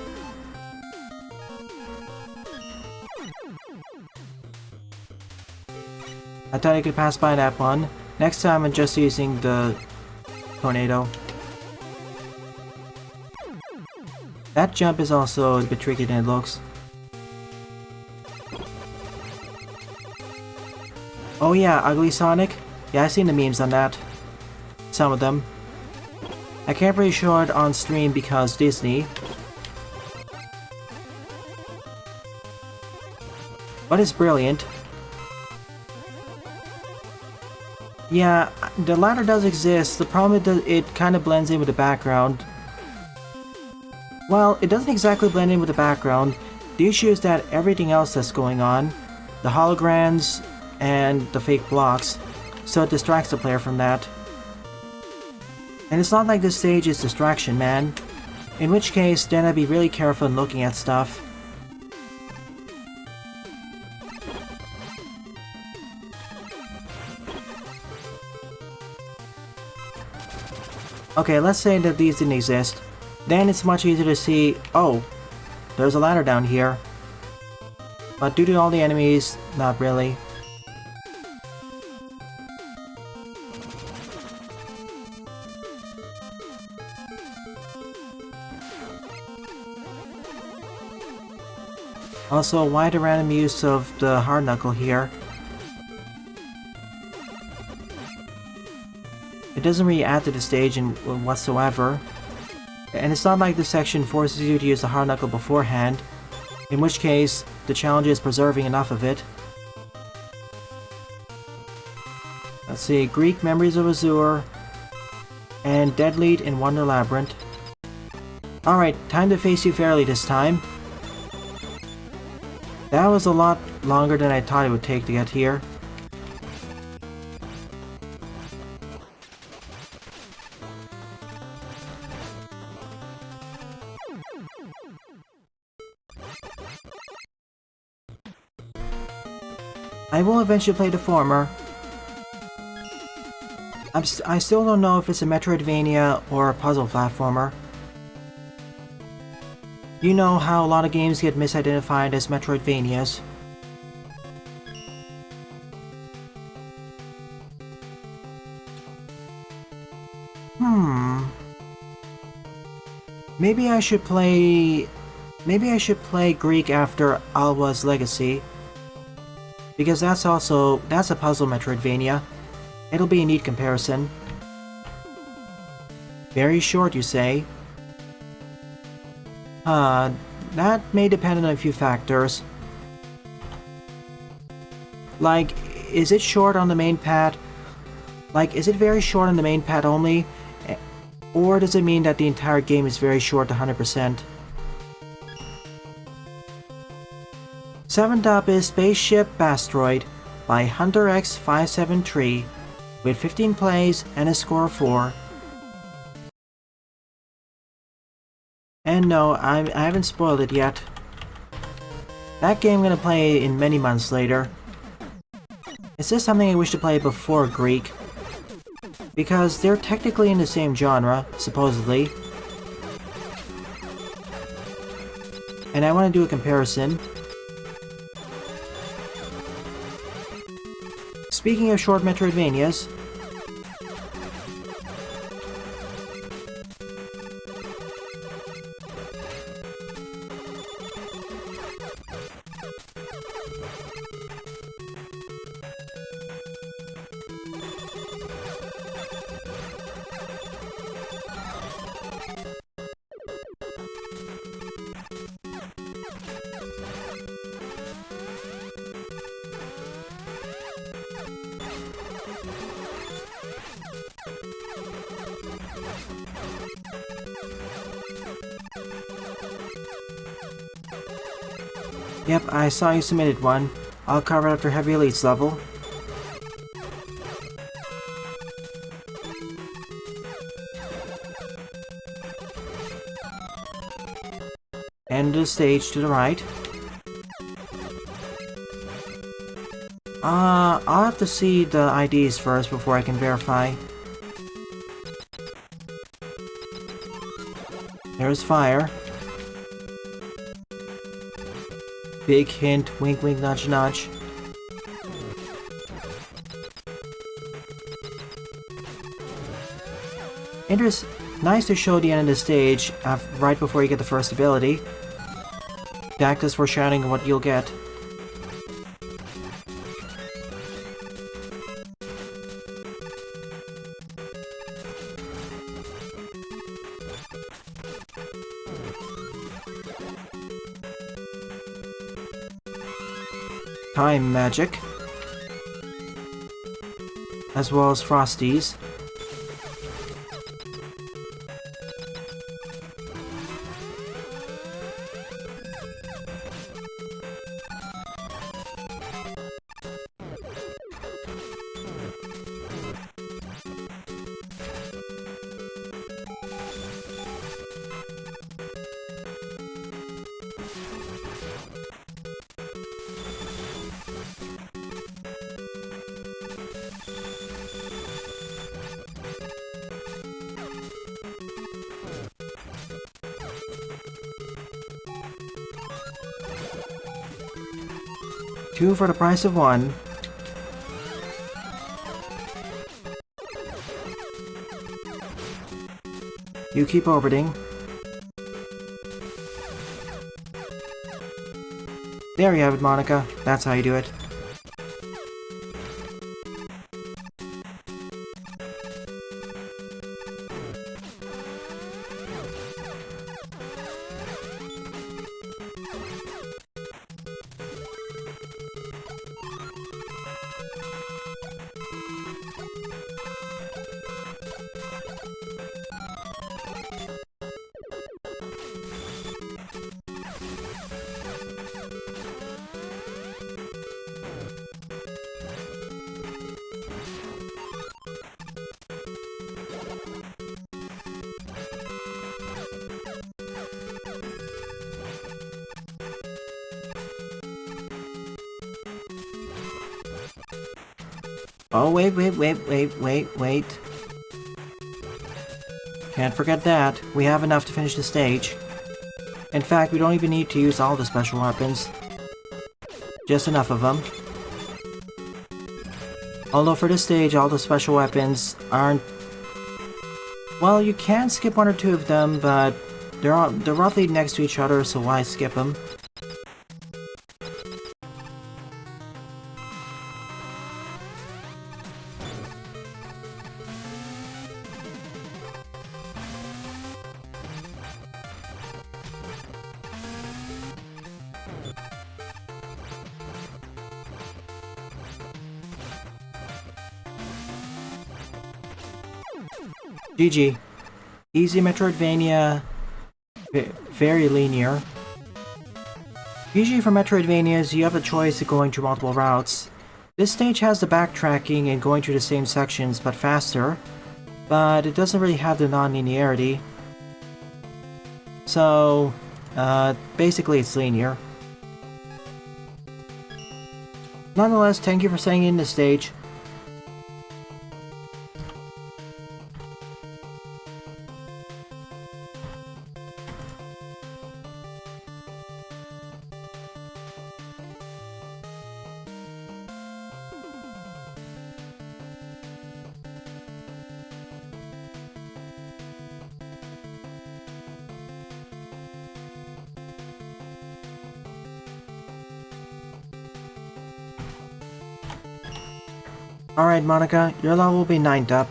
I thought I could pass by that one. Next time I'm just using the tornado. That jump is also a bit tricky than it looks. Oh yeah, Ugly Sonic? Yeah, I've seen the memes on that. Some of them. I can't really show it on stream because Disney. But it's brilliant. Yeah, the ladder does exist. The problem is it kind of blends in with the background. Well, it doesn't exactly blend in with the background. The issue is that everything else that's going on, the holograms and the fake blocks, so it distracts the player from that. And it's not like this stage is distraction, man. In which case, then I'd be really careful in looking at stuff. Okay, let's say that these didn't exist. Then it's much easier to see, oh, there's a ladder down here. But due to all the enemies, not really. Also, why the random use of the hard knuckle here? It doesn't really add to the stage whatsoever. And it's not like this section forces you to use the hard knuckle beforehand, in which case, the challenge is preserving enough of it. Let's see, Greek Memories of Azure, and Deadlead in Wonder Labyrinth. Alright, time to face you fairly this time. That was a lot longer than I thought it would take to get here. will eventually play the former. I still don't know if it's a Metroidvania or a puzzle platformer. You know how a lot of games get misidentified as Metroidvanias. Maybe I should play Greek after Alwa's Legacy. Because that's a puzzle Metroidvania. It'll be a neat comparison. Very short, you say? That may depend on a few factors. Like, is it short on the main pad? Like, is it very short on the main pad only? Or does it mean that the entire game is very short to 100%? 7th up is Spaceship Bastroid by Hunter X573 with 15 plays and a score of 4. And no, I haven't spoiled it yet. That game I'm gonna play in many months later. Is this something I wish to play before Greek? Because they're technically in the same genre, supposedly. And I want to do a comparison. Speaking of short Metroidvanias, yep, I saw you submitted one. I'll cover it after Heavy Elites level. End of the stage to the right. I'll have to see the IDs first before I can verify. There's fire. Big hint, wink wink, nudge nudge. Nice to show the end of the stage right before you get the first ability. To act as foreshadowing of what you'll get. Time magic, as well as Frosties. Two for the price of one. You keep orbiting. There you have it, Monica. That's how you do it. Oh, wait. Can't forget that. We have enough to finish the stage. In fact, we don't even need to use all the special weapons. Just enough of them. Although for this stage, all the special weapons aren't... Well, you can skip one or two of them, but they're roughly next to each other, so why skip them? GG. Easy Metroidvania. Very linear. Usually for Metroidvanias, you have a choice of going through multiple routes. This stage has the backtracking and going through the same sections, but faster. But it doesn't really have the non-linearity. So, basically it's linear. Nonetheless, thank you for staying in this stage. Alright, Monica, your level will be 9th up.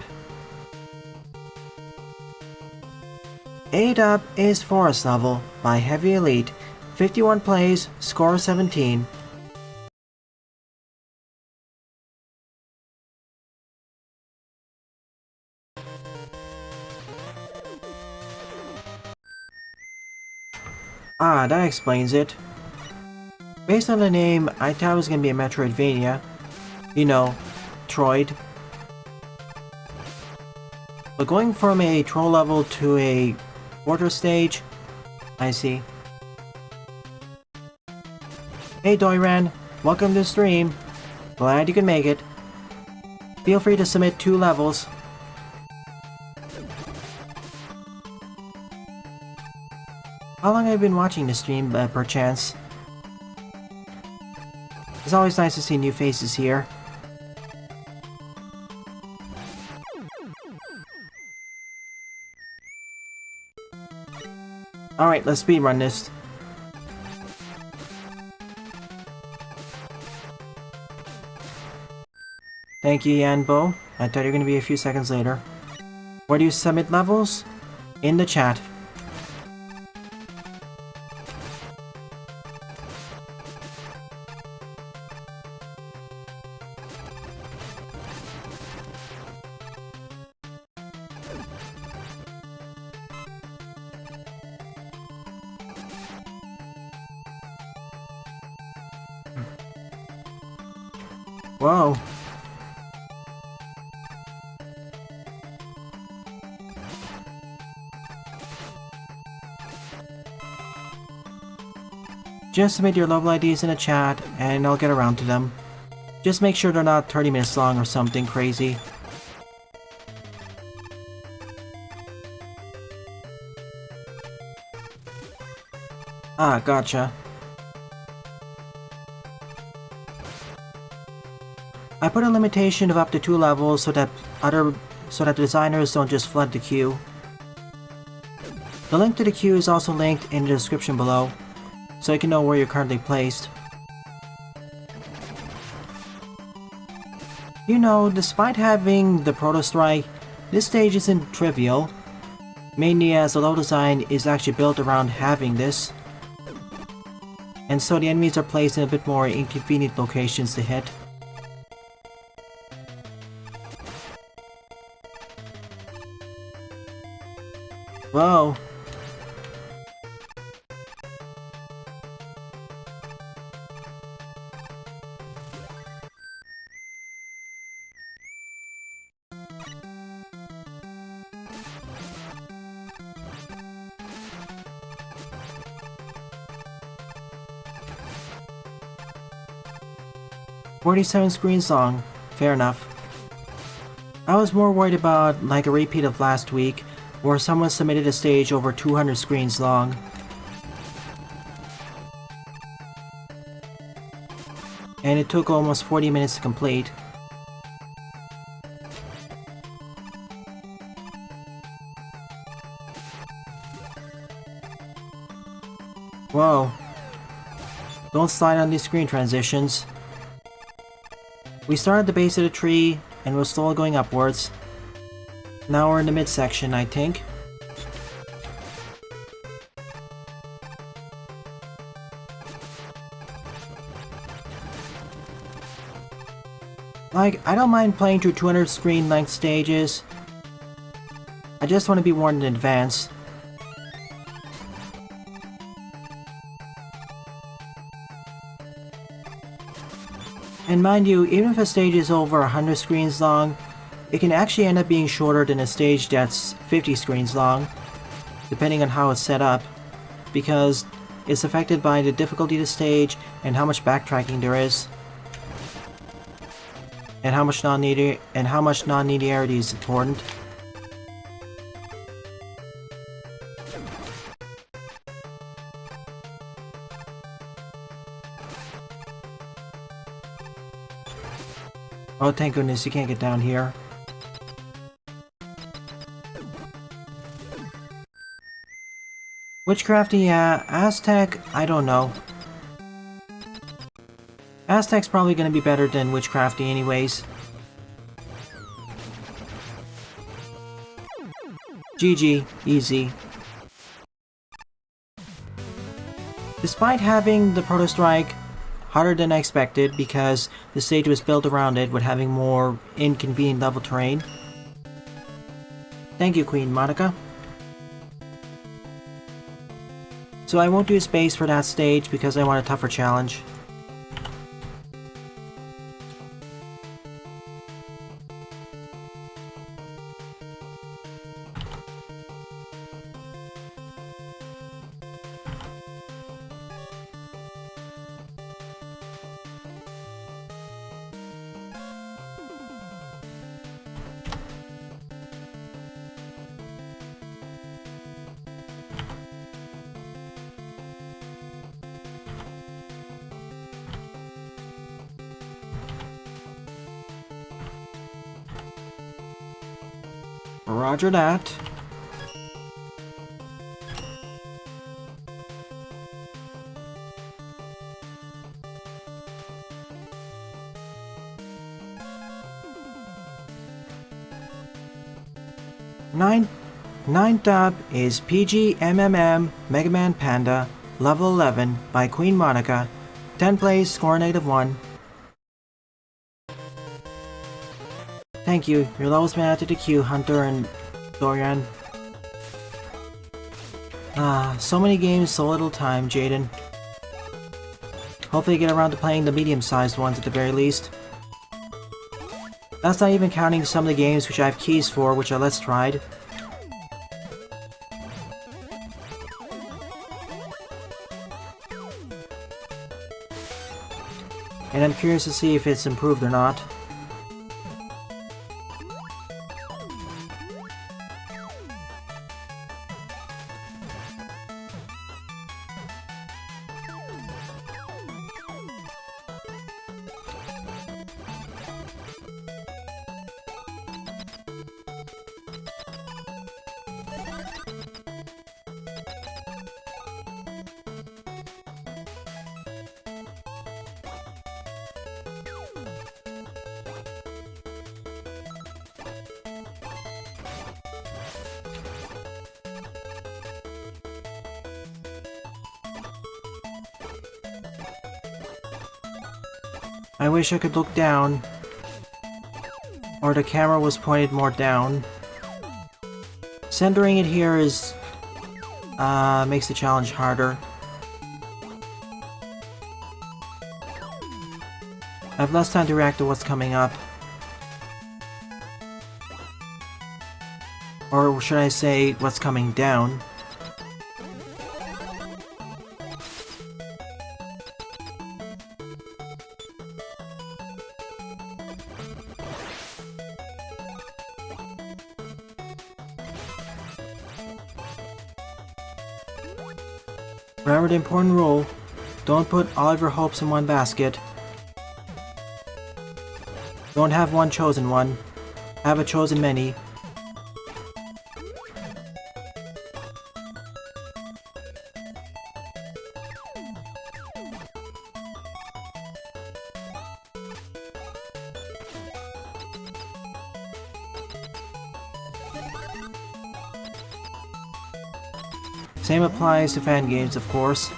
8th up is Forest level by Heavy Elite. 51 plays, score 17. Ah, that explains it. Based on the name, I thought it was gonna be a Metroidvania. You know, Troid. But going from a troll level to a water stage, I see. Hey Doiran, welcome to the stream. Glad you can make it. Feel free to submit 2 levels. How long have you been watching the stream, perchance? It's always nice to see new faces here. Alright, let's speedrun this. Thank you, Yanbo. I thought you were gonna be a few seconds later. Where do you submit levels? In the chat. Whoa. Just submit your level IDs in the chat and I'll get around to them. Just make sure they're not 30 minutes long or something crazy. Ah, gotcha. I put a limitation of up to 2 levels so that designers don't just flood the queue. The link to the queue is also linked in the description below, so you can know where you're currently placed. You know, despite having the Proto Strike, this stage isn't trivial, mainly as the level design is actually built around having this, and so the enemies are placed in a bit more inconvenient locations to hit. Whoa. "47 screen song. Fair enough. I was more worried about like a repeat of last week, where someone submitted a stage over 200 screens long. And it took almost 40 minutes to complete. Whoa. Don't slide on these screen transitions. We started at the base of the tree, and we're slowly going upwards. Now we're in the midsection, I think. Like, I don't mind playing through 200 screen length stages. I just want to be warned in advance. And mind you, even if a stage is over 100 screens long, it can actually end up being shorter than a stage that's 50 screens long, depending on how it's set up, because it's affected by the difficulty of the stage and how much backtracking there is. And how much non-linearity is important. Oh, thank goodness, you can't get down here. Witchcrafty, yeah. Aztec, I don't know. Aztec's probably gonna be better than Witchcrafty anyways. GG, easy. Despite having the Proto Strike harder than I expected because the stage was built around it with having more inconvenient level terrain. Thank you, Queen Monica. So I won't do space for that stage because I want a tougher challenge. Roger that. Ninth up is PGMMM Mega Man Panda, level 11 by Queen Monica. 10 plays, score -1. Thank you. Your level's been added to the queue, Hunter and Dorian. So many games, so little time, Jaden. Hopefully you get around to playing the medium-sized ones at the very least. That's not even counting some of the games which I have keys for, which are less tried. And I'm curious to see if it's improved or not. I wish I could look down. Or the camera was pointed more down. Centering it here is... makes the challenge harder. I have less time to react to what's coming up. Or should I say, what's coming down. Remember the important rule. Don't put all of your hopes in one basket. Don't have one chosen one. Have a chosen many. Same applies to fan games, of course.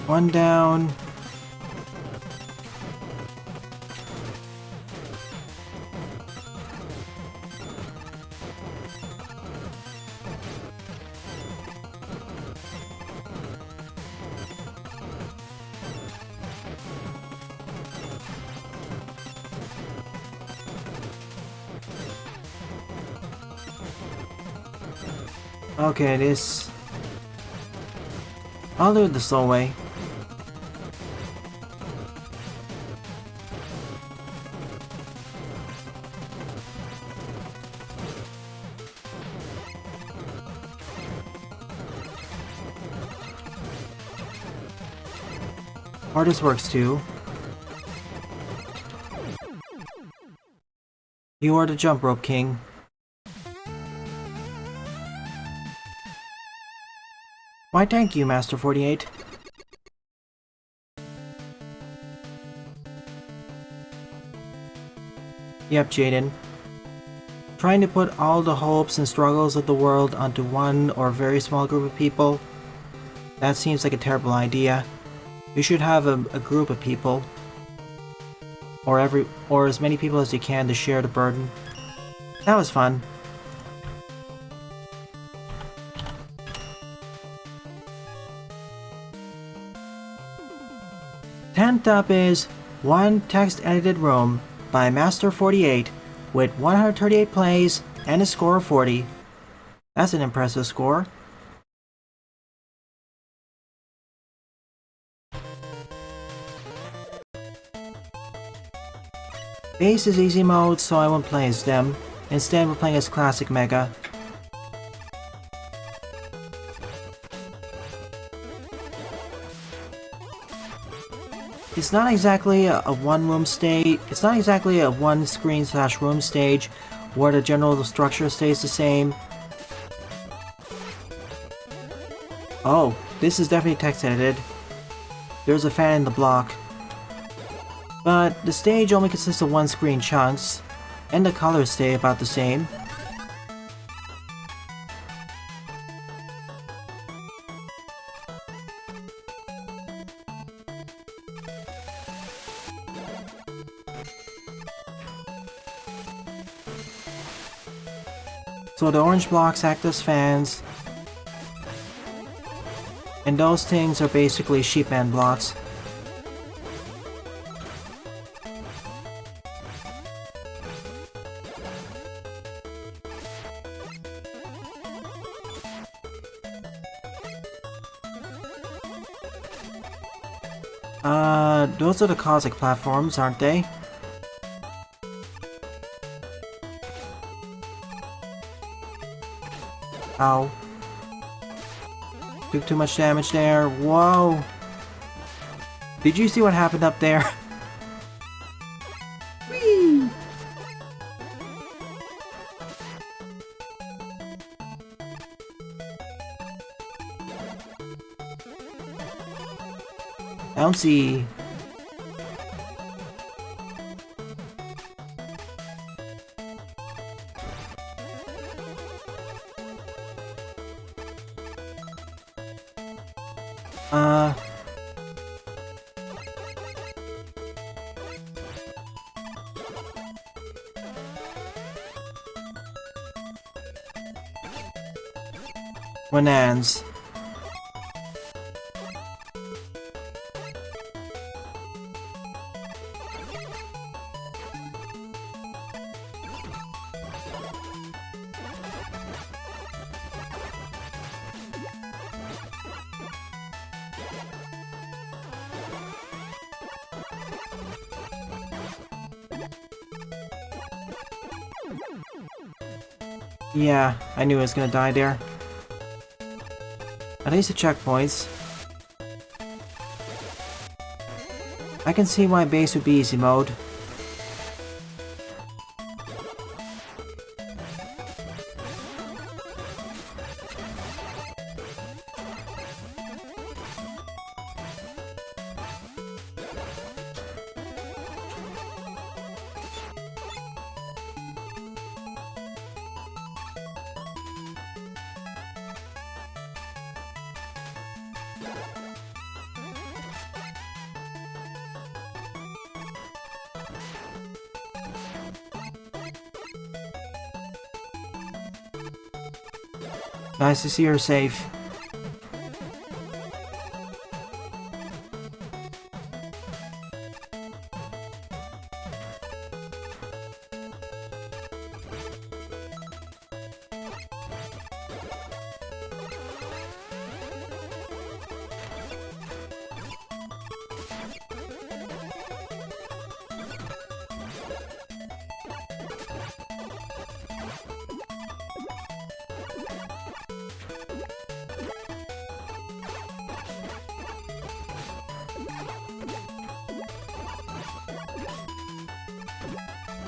One down. Okay, this... I'll do it the slow way. Hardest works too. You are the jump rope king. Why thank you, Master 48. Yep, Jaden. Trying to put all the hopes and struggles of the world onto one or a very small group of people? That seems like a terrible idea. You should have a group of people. Or as many people as you can to share the burden. That was fun. 10th up is One Text Edited Room by Master 48 with 138 plays and a score of 40. That's an impressive score. Base is easy mode, so I won't play as them. Instead, we're playing as Classic Mega. It's not exactly a one-room stage. It's not exactly a one-screen/room stage where the general structure stays the same. Oh, this is definitely text edited. There's a fan in the block. But the stage only consists of one-screen chunks, and the colors stay about the same. So the orange blocks act as fans, and those things are basically sheepman blocks. Those are the Cosmic platforms, aren't they? Ow. Took too much damage there. Whoa! Did you see what happened up there? Whee! Bouncy! Wanans. Yeah, I knew I was gonna die there. At least the checkpoints. I can see why base would be easy mode. Nice to see her safe.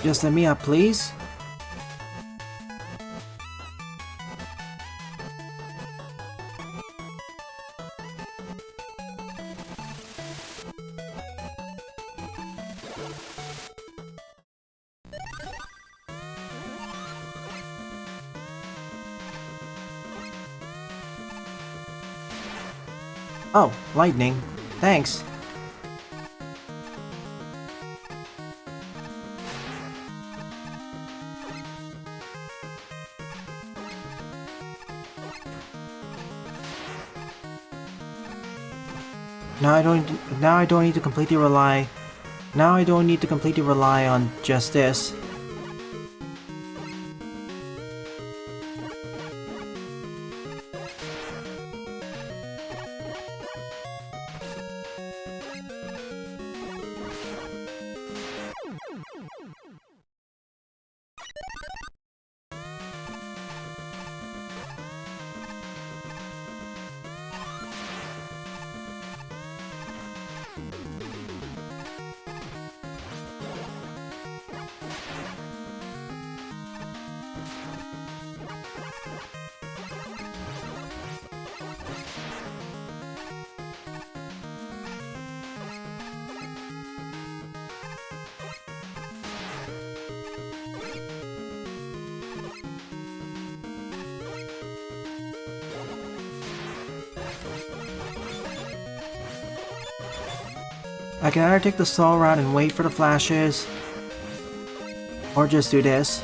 Just let me up, please. Oh, lightning. Thanks. Now I don't need to completely rely. Now I don't need to completely rely on just this. I can either take the slow route and wait for the flashes, or just do this.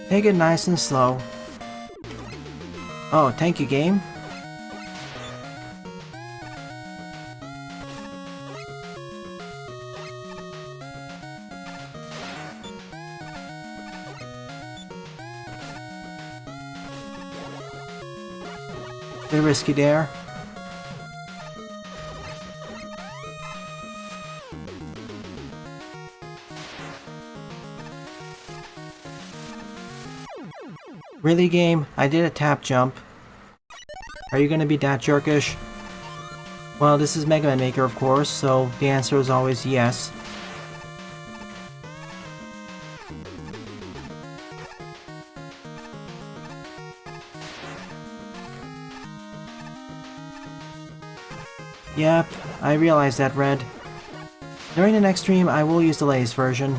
Take it nice and slow. Oh, thank you, game. Bit risky there. Really, game? I did a tap jump. Are you gonna be that jerkish? Well, this is Mega Man Maker, of course, so the answer is always yes. Yep, I realize that, Red. During the next stream, I will use the latest version.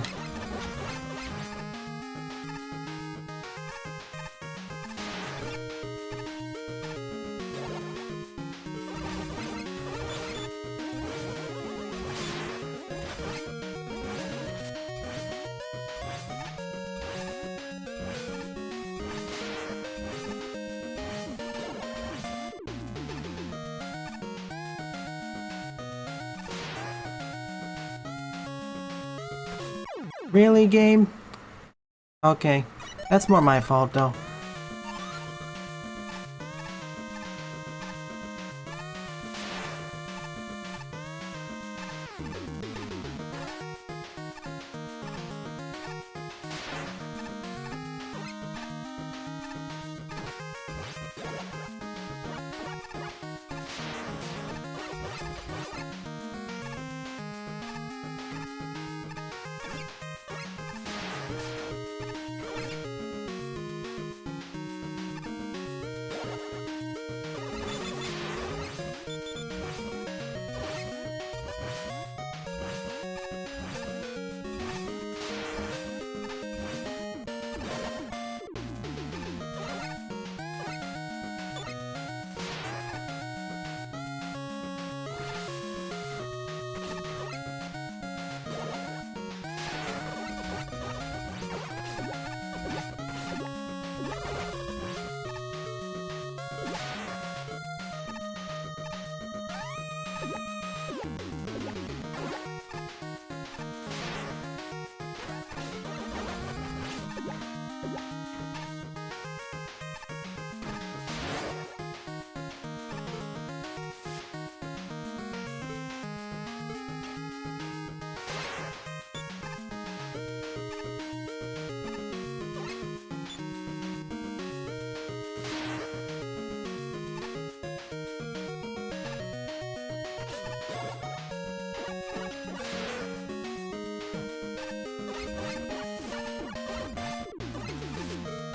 Really, game? Okay, that's more my fault, though.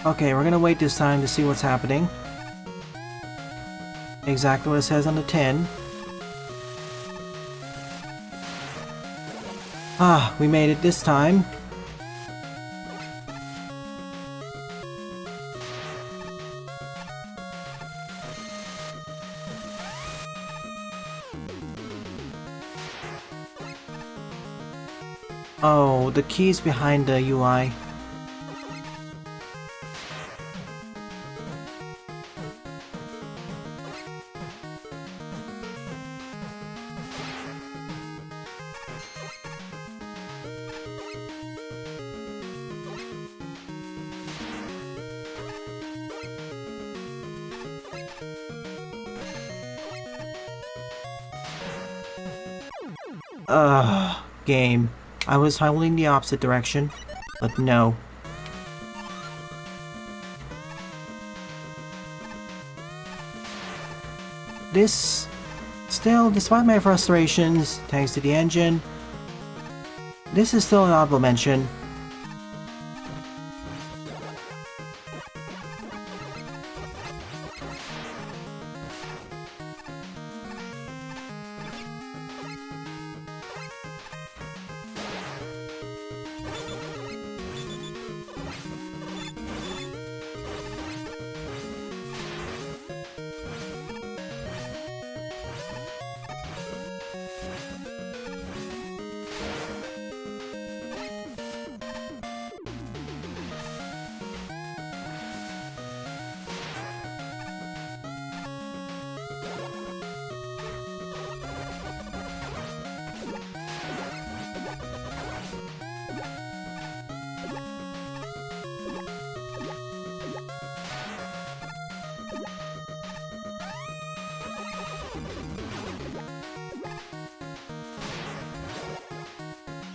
Okay, we're gonna wait this time to see what's happening. Exactly what it says on the tin. Ah, we made it this time. Oh, the key's behind the UI. Game. I was holding the opposite direction, but no. This... Still, despite my frustrations, thanks to the engine, this is still an honorable mention.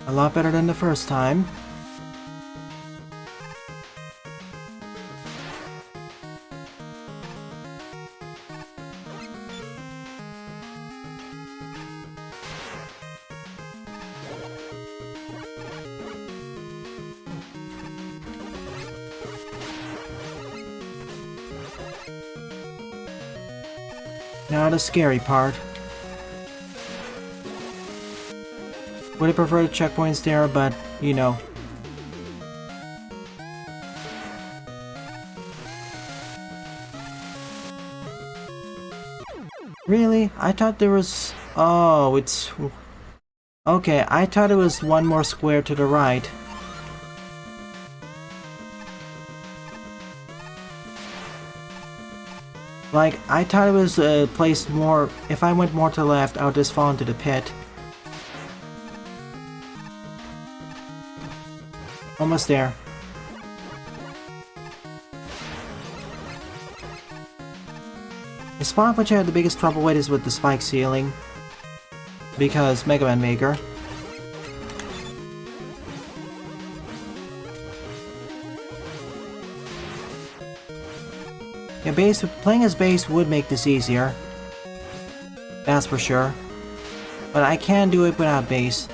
A lot better than the first time. Now the scary part. Would have preferred checkpoints there, but, you know. Really? I thought there was... Oh, it's... Okay, I thought it was one more square to the right. Like, I thought it was placed more... If I went more to the left, I would just fall into the pit. Almost there. The spot which I had the biggest trouble with is with the spike ceiling. Because Mega Man Maker. Yeah, playing as base would make this easier. That's for sure. But I can do it without base.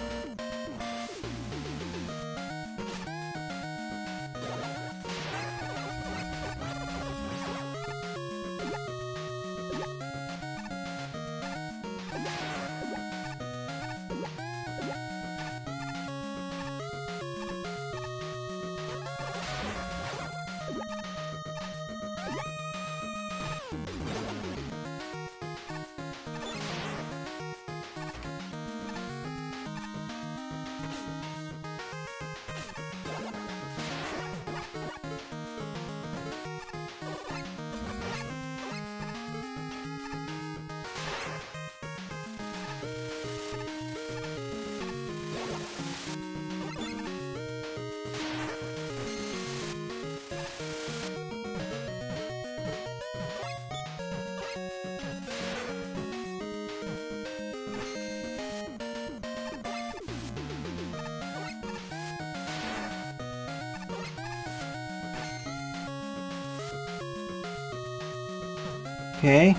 Okay.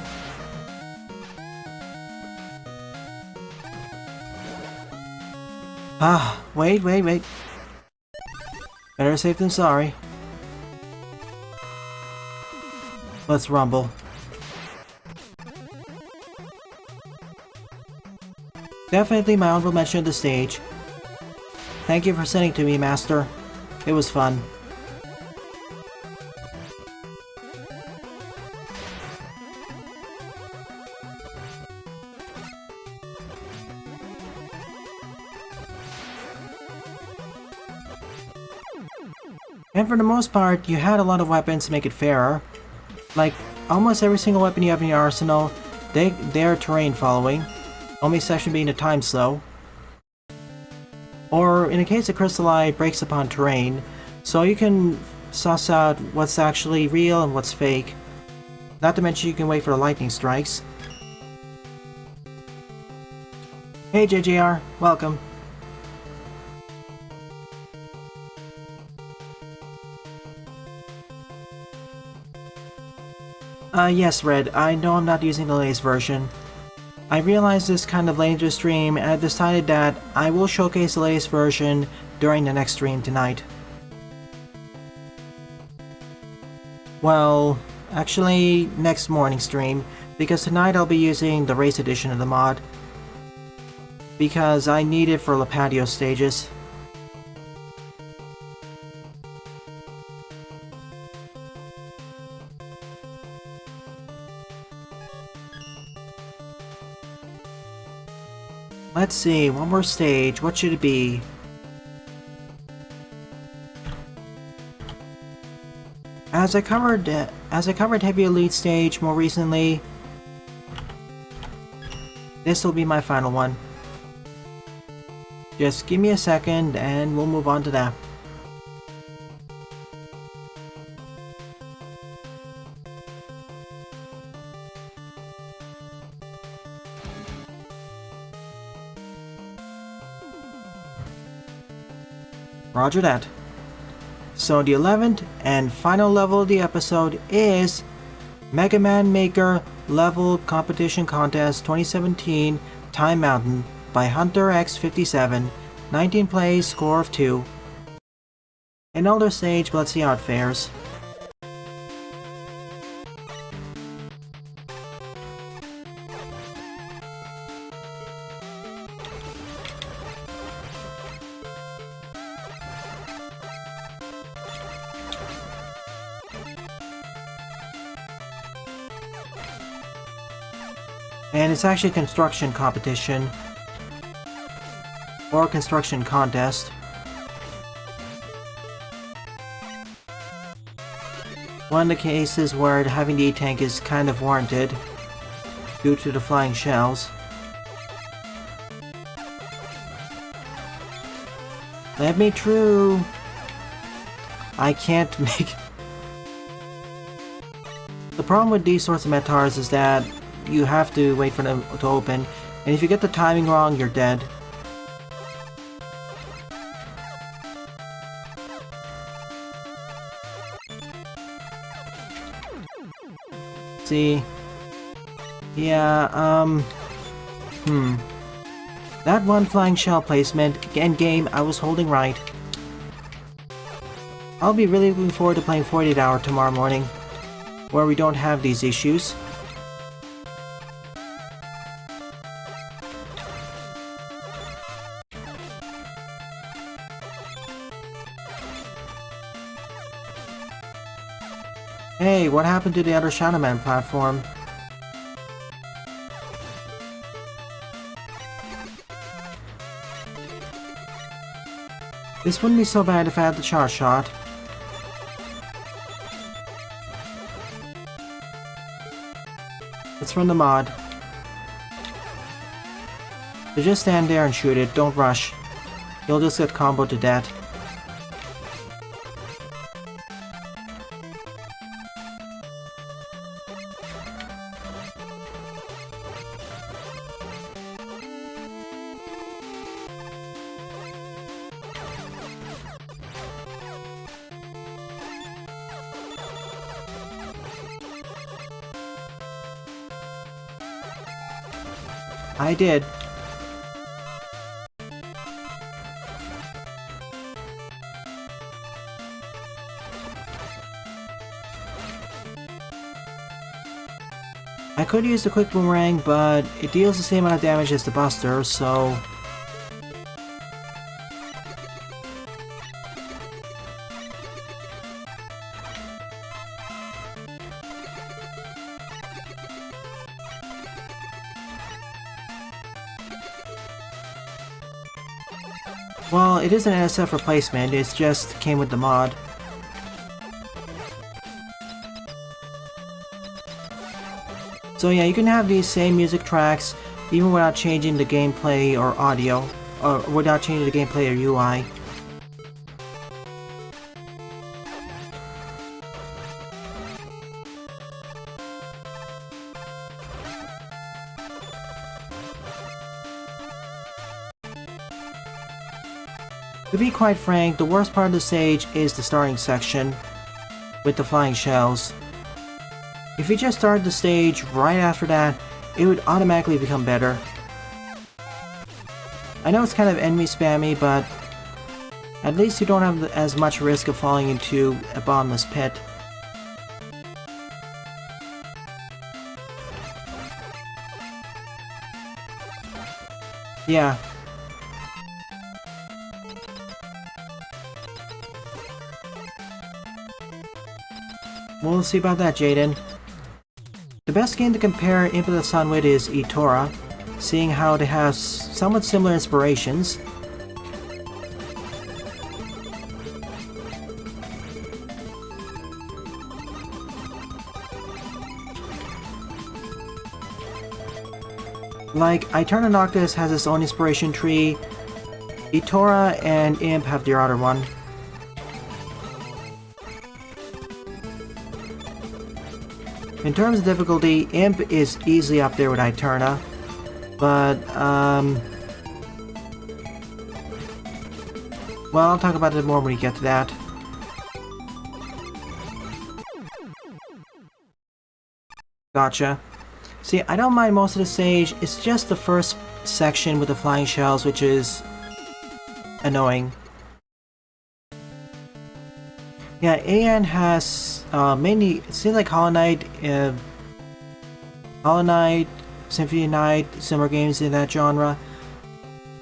Ah, wait. Better safe than sorry. Let's rumble. Definitely my honorable mention of the stage. Thank you for sending to me, Master. It was fun. And for the most part, you had a lot of weapons to make it fairer. Like, almost every single weapon you have in your arsenal, they're terrain following. Only exception being the time slow. Or, in the case of Crystal Eye, breaks upon terrain, so you can suss out what's actually real and what's fake. Not to mention you can wait for the lightning strikes. Hey JJR, welcome. Yes, Red, I know I'm not using the latest version. I realized this kind of late into the stream, and I've decided that I will showcase the latest version during the next stream tonight. Well, actually, next morning stream, because tonight I'll be using the race edition of the mod. Because I need it for the patio stages. Let's see, one more stage. What should it be? As I covered Heavy Elite stage more recently, this will be my final one. Just give me a second and we'll move on to that. Roger that. So the 11th and final level of the episode is Mega Man Maker Level Competition Contest 2017 Time Mountain by Hunter X57, 19 plays, score of 2. An older stage, but let's see how it fares. And it's actually a construction competition. Or a construction contest. One of the cases where having the E-tank is kind of warranted due to the flying shells. Let me through! I can't make... The problem with these sorts of metars is that you have to wait for them to open, and if you get the timing wrong, you're dead. See? Yeah, That one flying shell placement, endgame, I was holding right. I'll be really looking forward to playing 48 Hour tomorrow morning, where we don't have these issues. Hey, what happened to the other Shadow Man platform? This wouldn't be so bad if I had the charge shot. It's from the mod. So just stand there and shoot it, don't rush. You'll just get comboed to death. I did. I could use the quick boomerang, but it deals the same amount of damage as the buster, so... Well, it is an NSF replacement, it just came with the mod. So yeah, you can have these same music tracks even without changing the gameplay or audio, or without changing the gameplay or UI. To be quite frank, the worst part of the stage is the starting section with the flying shells. If you just started the stage right after that, it would automatically become better. I know it's kind of enemy spammy, but at least you don't have as much risk of falling into a bottomless pit. Yeah. We'll see about that, Jaden. The best game to compare Imp of the Sun with is Itora, seeing how they have somewhat similar inspirations. Like, Eterna Noctis has its own inspiration tree, Itora and Imp have their other one. In terms of difficulty, Imp is easily up there with Eterna, but, well, I'll talk about it more when we get to that. Gotcha. See, I don't mind most of the stage, it's just the first section with the flying shells, which is annoying. Yeah, AN has mainly, it seems like Hollow Knight, Symphony of Night, similar games in that genre.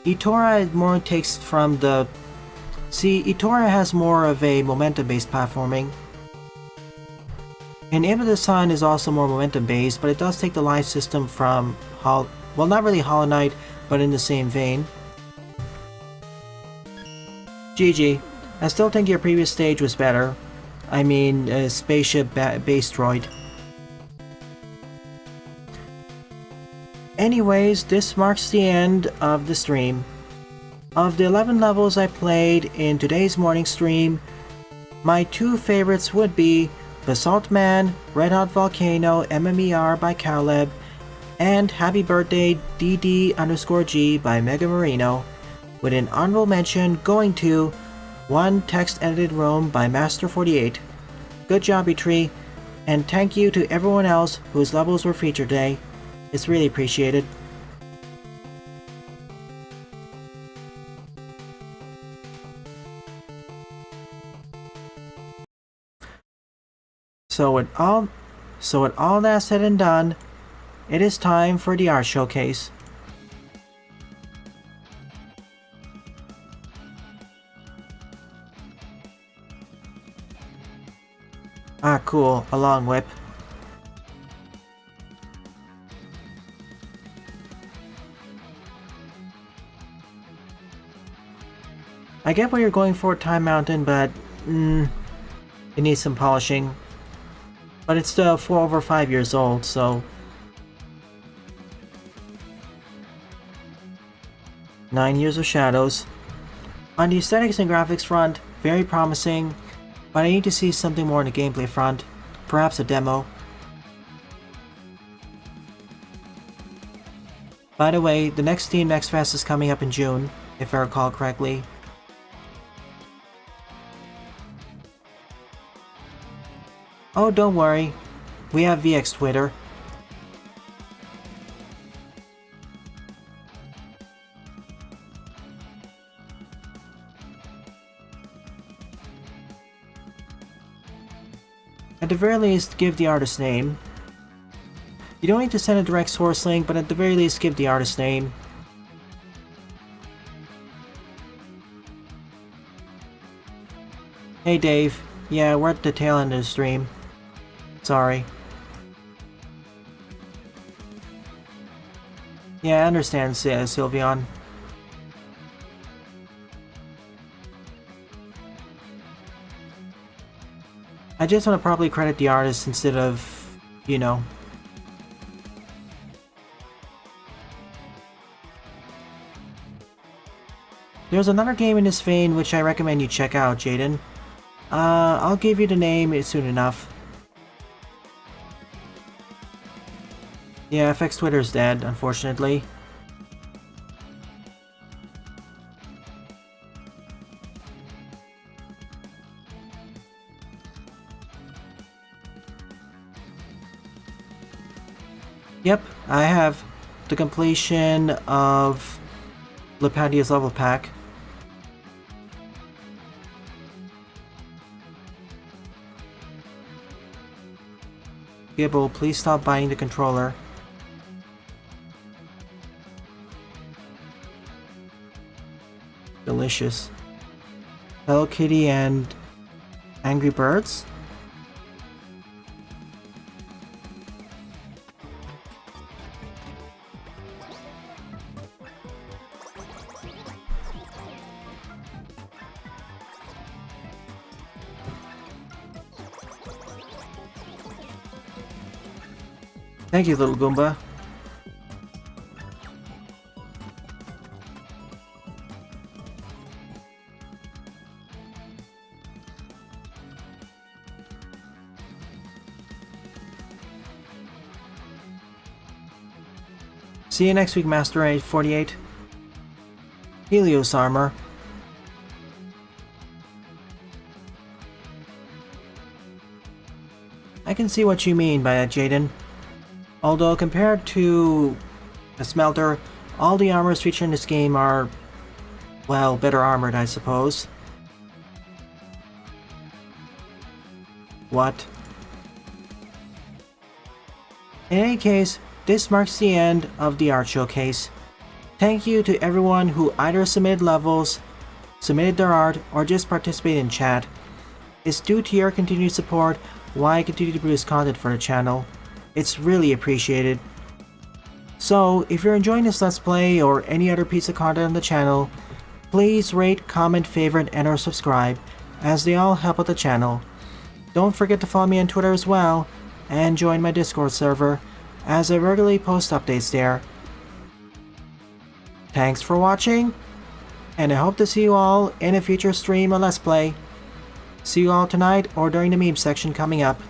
Itora more takes from the... See, Itora has more of a momentum-based platforming. And Aim of the Sun is also more momentum based, but it does take the life system from well, not really Hollow Knight, but in the same vein. GG. I still think your previous stage was better. I mean, spaceship base droid. Anyways, this marks the end of the stream. Of the 11 levels I played in today's morning stream, my two favorites would be Basalt Man, Red Hot Volcano MMER by Caleb, and Happy Birthday DD_G by Mega Marino, with an honorable mention going to One Text Edited Room by Master48. Good job, E3, and thank you to everyone else whose levels were featured today. It's really appreciated. So with all that said and done, it is time for the art showcase. Ah, cool, a long whip. I get what you're going for, Time Mountain, but it needs some polishing. But it's still over 5 years old, so 9 years of shadows. On the aesthetics and graphics front, very promising, but I need to see something more on the gameplay front, perhaps a demo. By the way, the next Steam Next Fest is coming up in June, if I recall correctly. Oh, don't worry, we have VX Twitter. At the very least, give the artist name. You don't need to send a direct source link, but at the very least, give the artist name. Hey Dave, yeah, we're at the tail end of the stream. Sorry. Yeah, I understand, Sylveon. I just want to properly credit the artist instead of, you know. There's another game in this vein which I recommend you check out, Jaden. I'll give you the name soon enough. Yeah, FX Twitter's dead, unfortunately. Yep, I have the completion of Lepadia's level pack. Gibble, please stop biting the controller. Delicious. Hello Kitty and Angry Birds? Thank you, little Goomba. See you next week, Master 848. Helios armor. I can see what you mean by that, Jaden. Although compared to a smelter, all the armors featured in this game are, well, better armored, I suppose. What? In any case, this marks the end of the art showcase. Thank you to everyone who either submitted levels, submitted their art, or just participated in chat. It's due to your continued support why I continue to produce content for the channel. It's really appreciated. So, if you're enjoying this Let's Play or any other piece of content on the channel, please rate, comment, favorite, and or subscribe, as they all help out the channel. Don't forget to follow me on Twitter as well, and join my Discord server, as I regularly post updates there. Thanks for watching, and I hope to see you all in a future stream or Let's Play. See you all tonight or during the meme section coming up.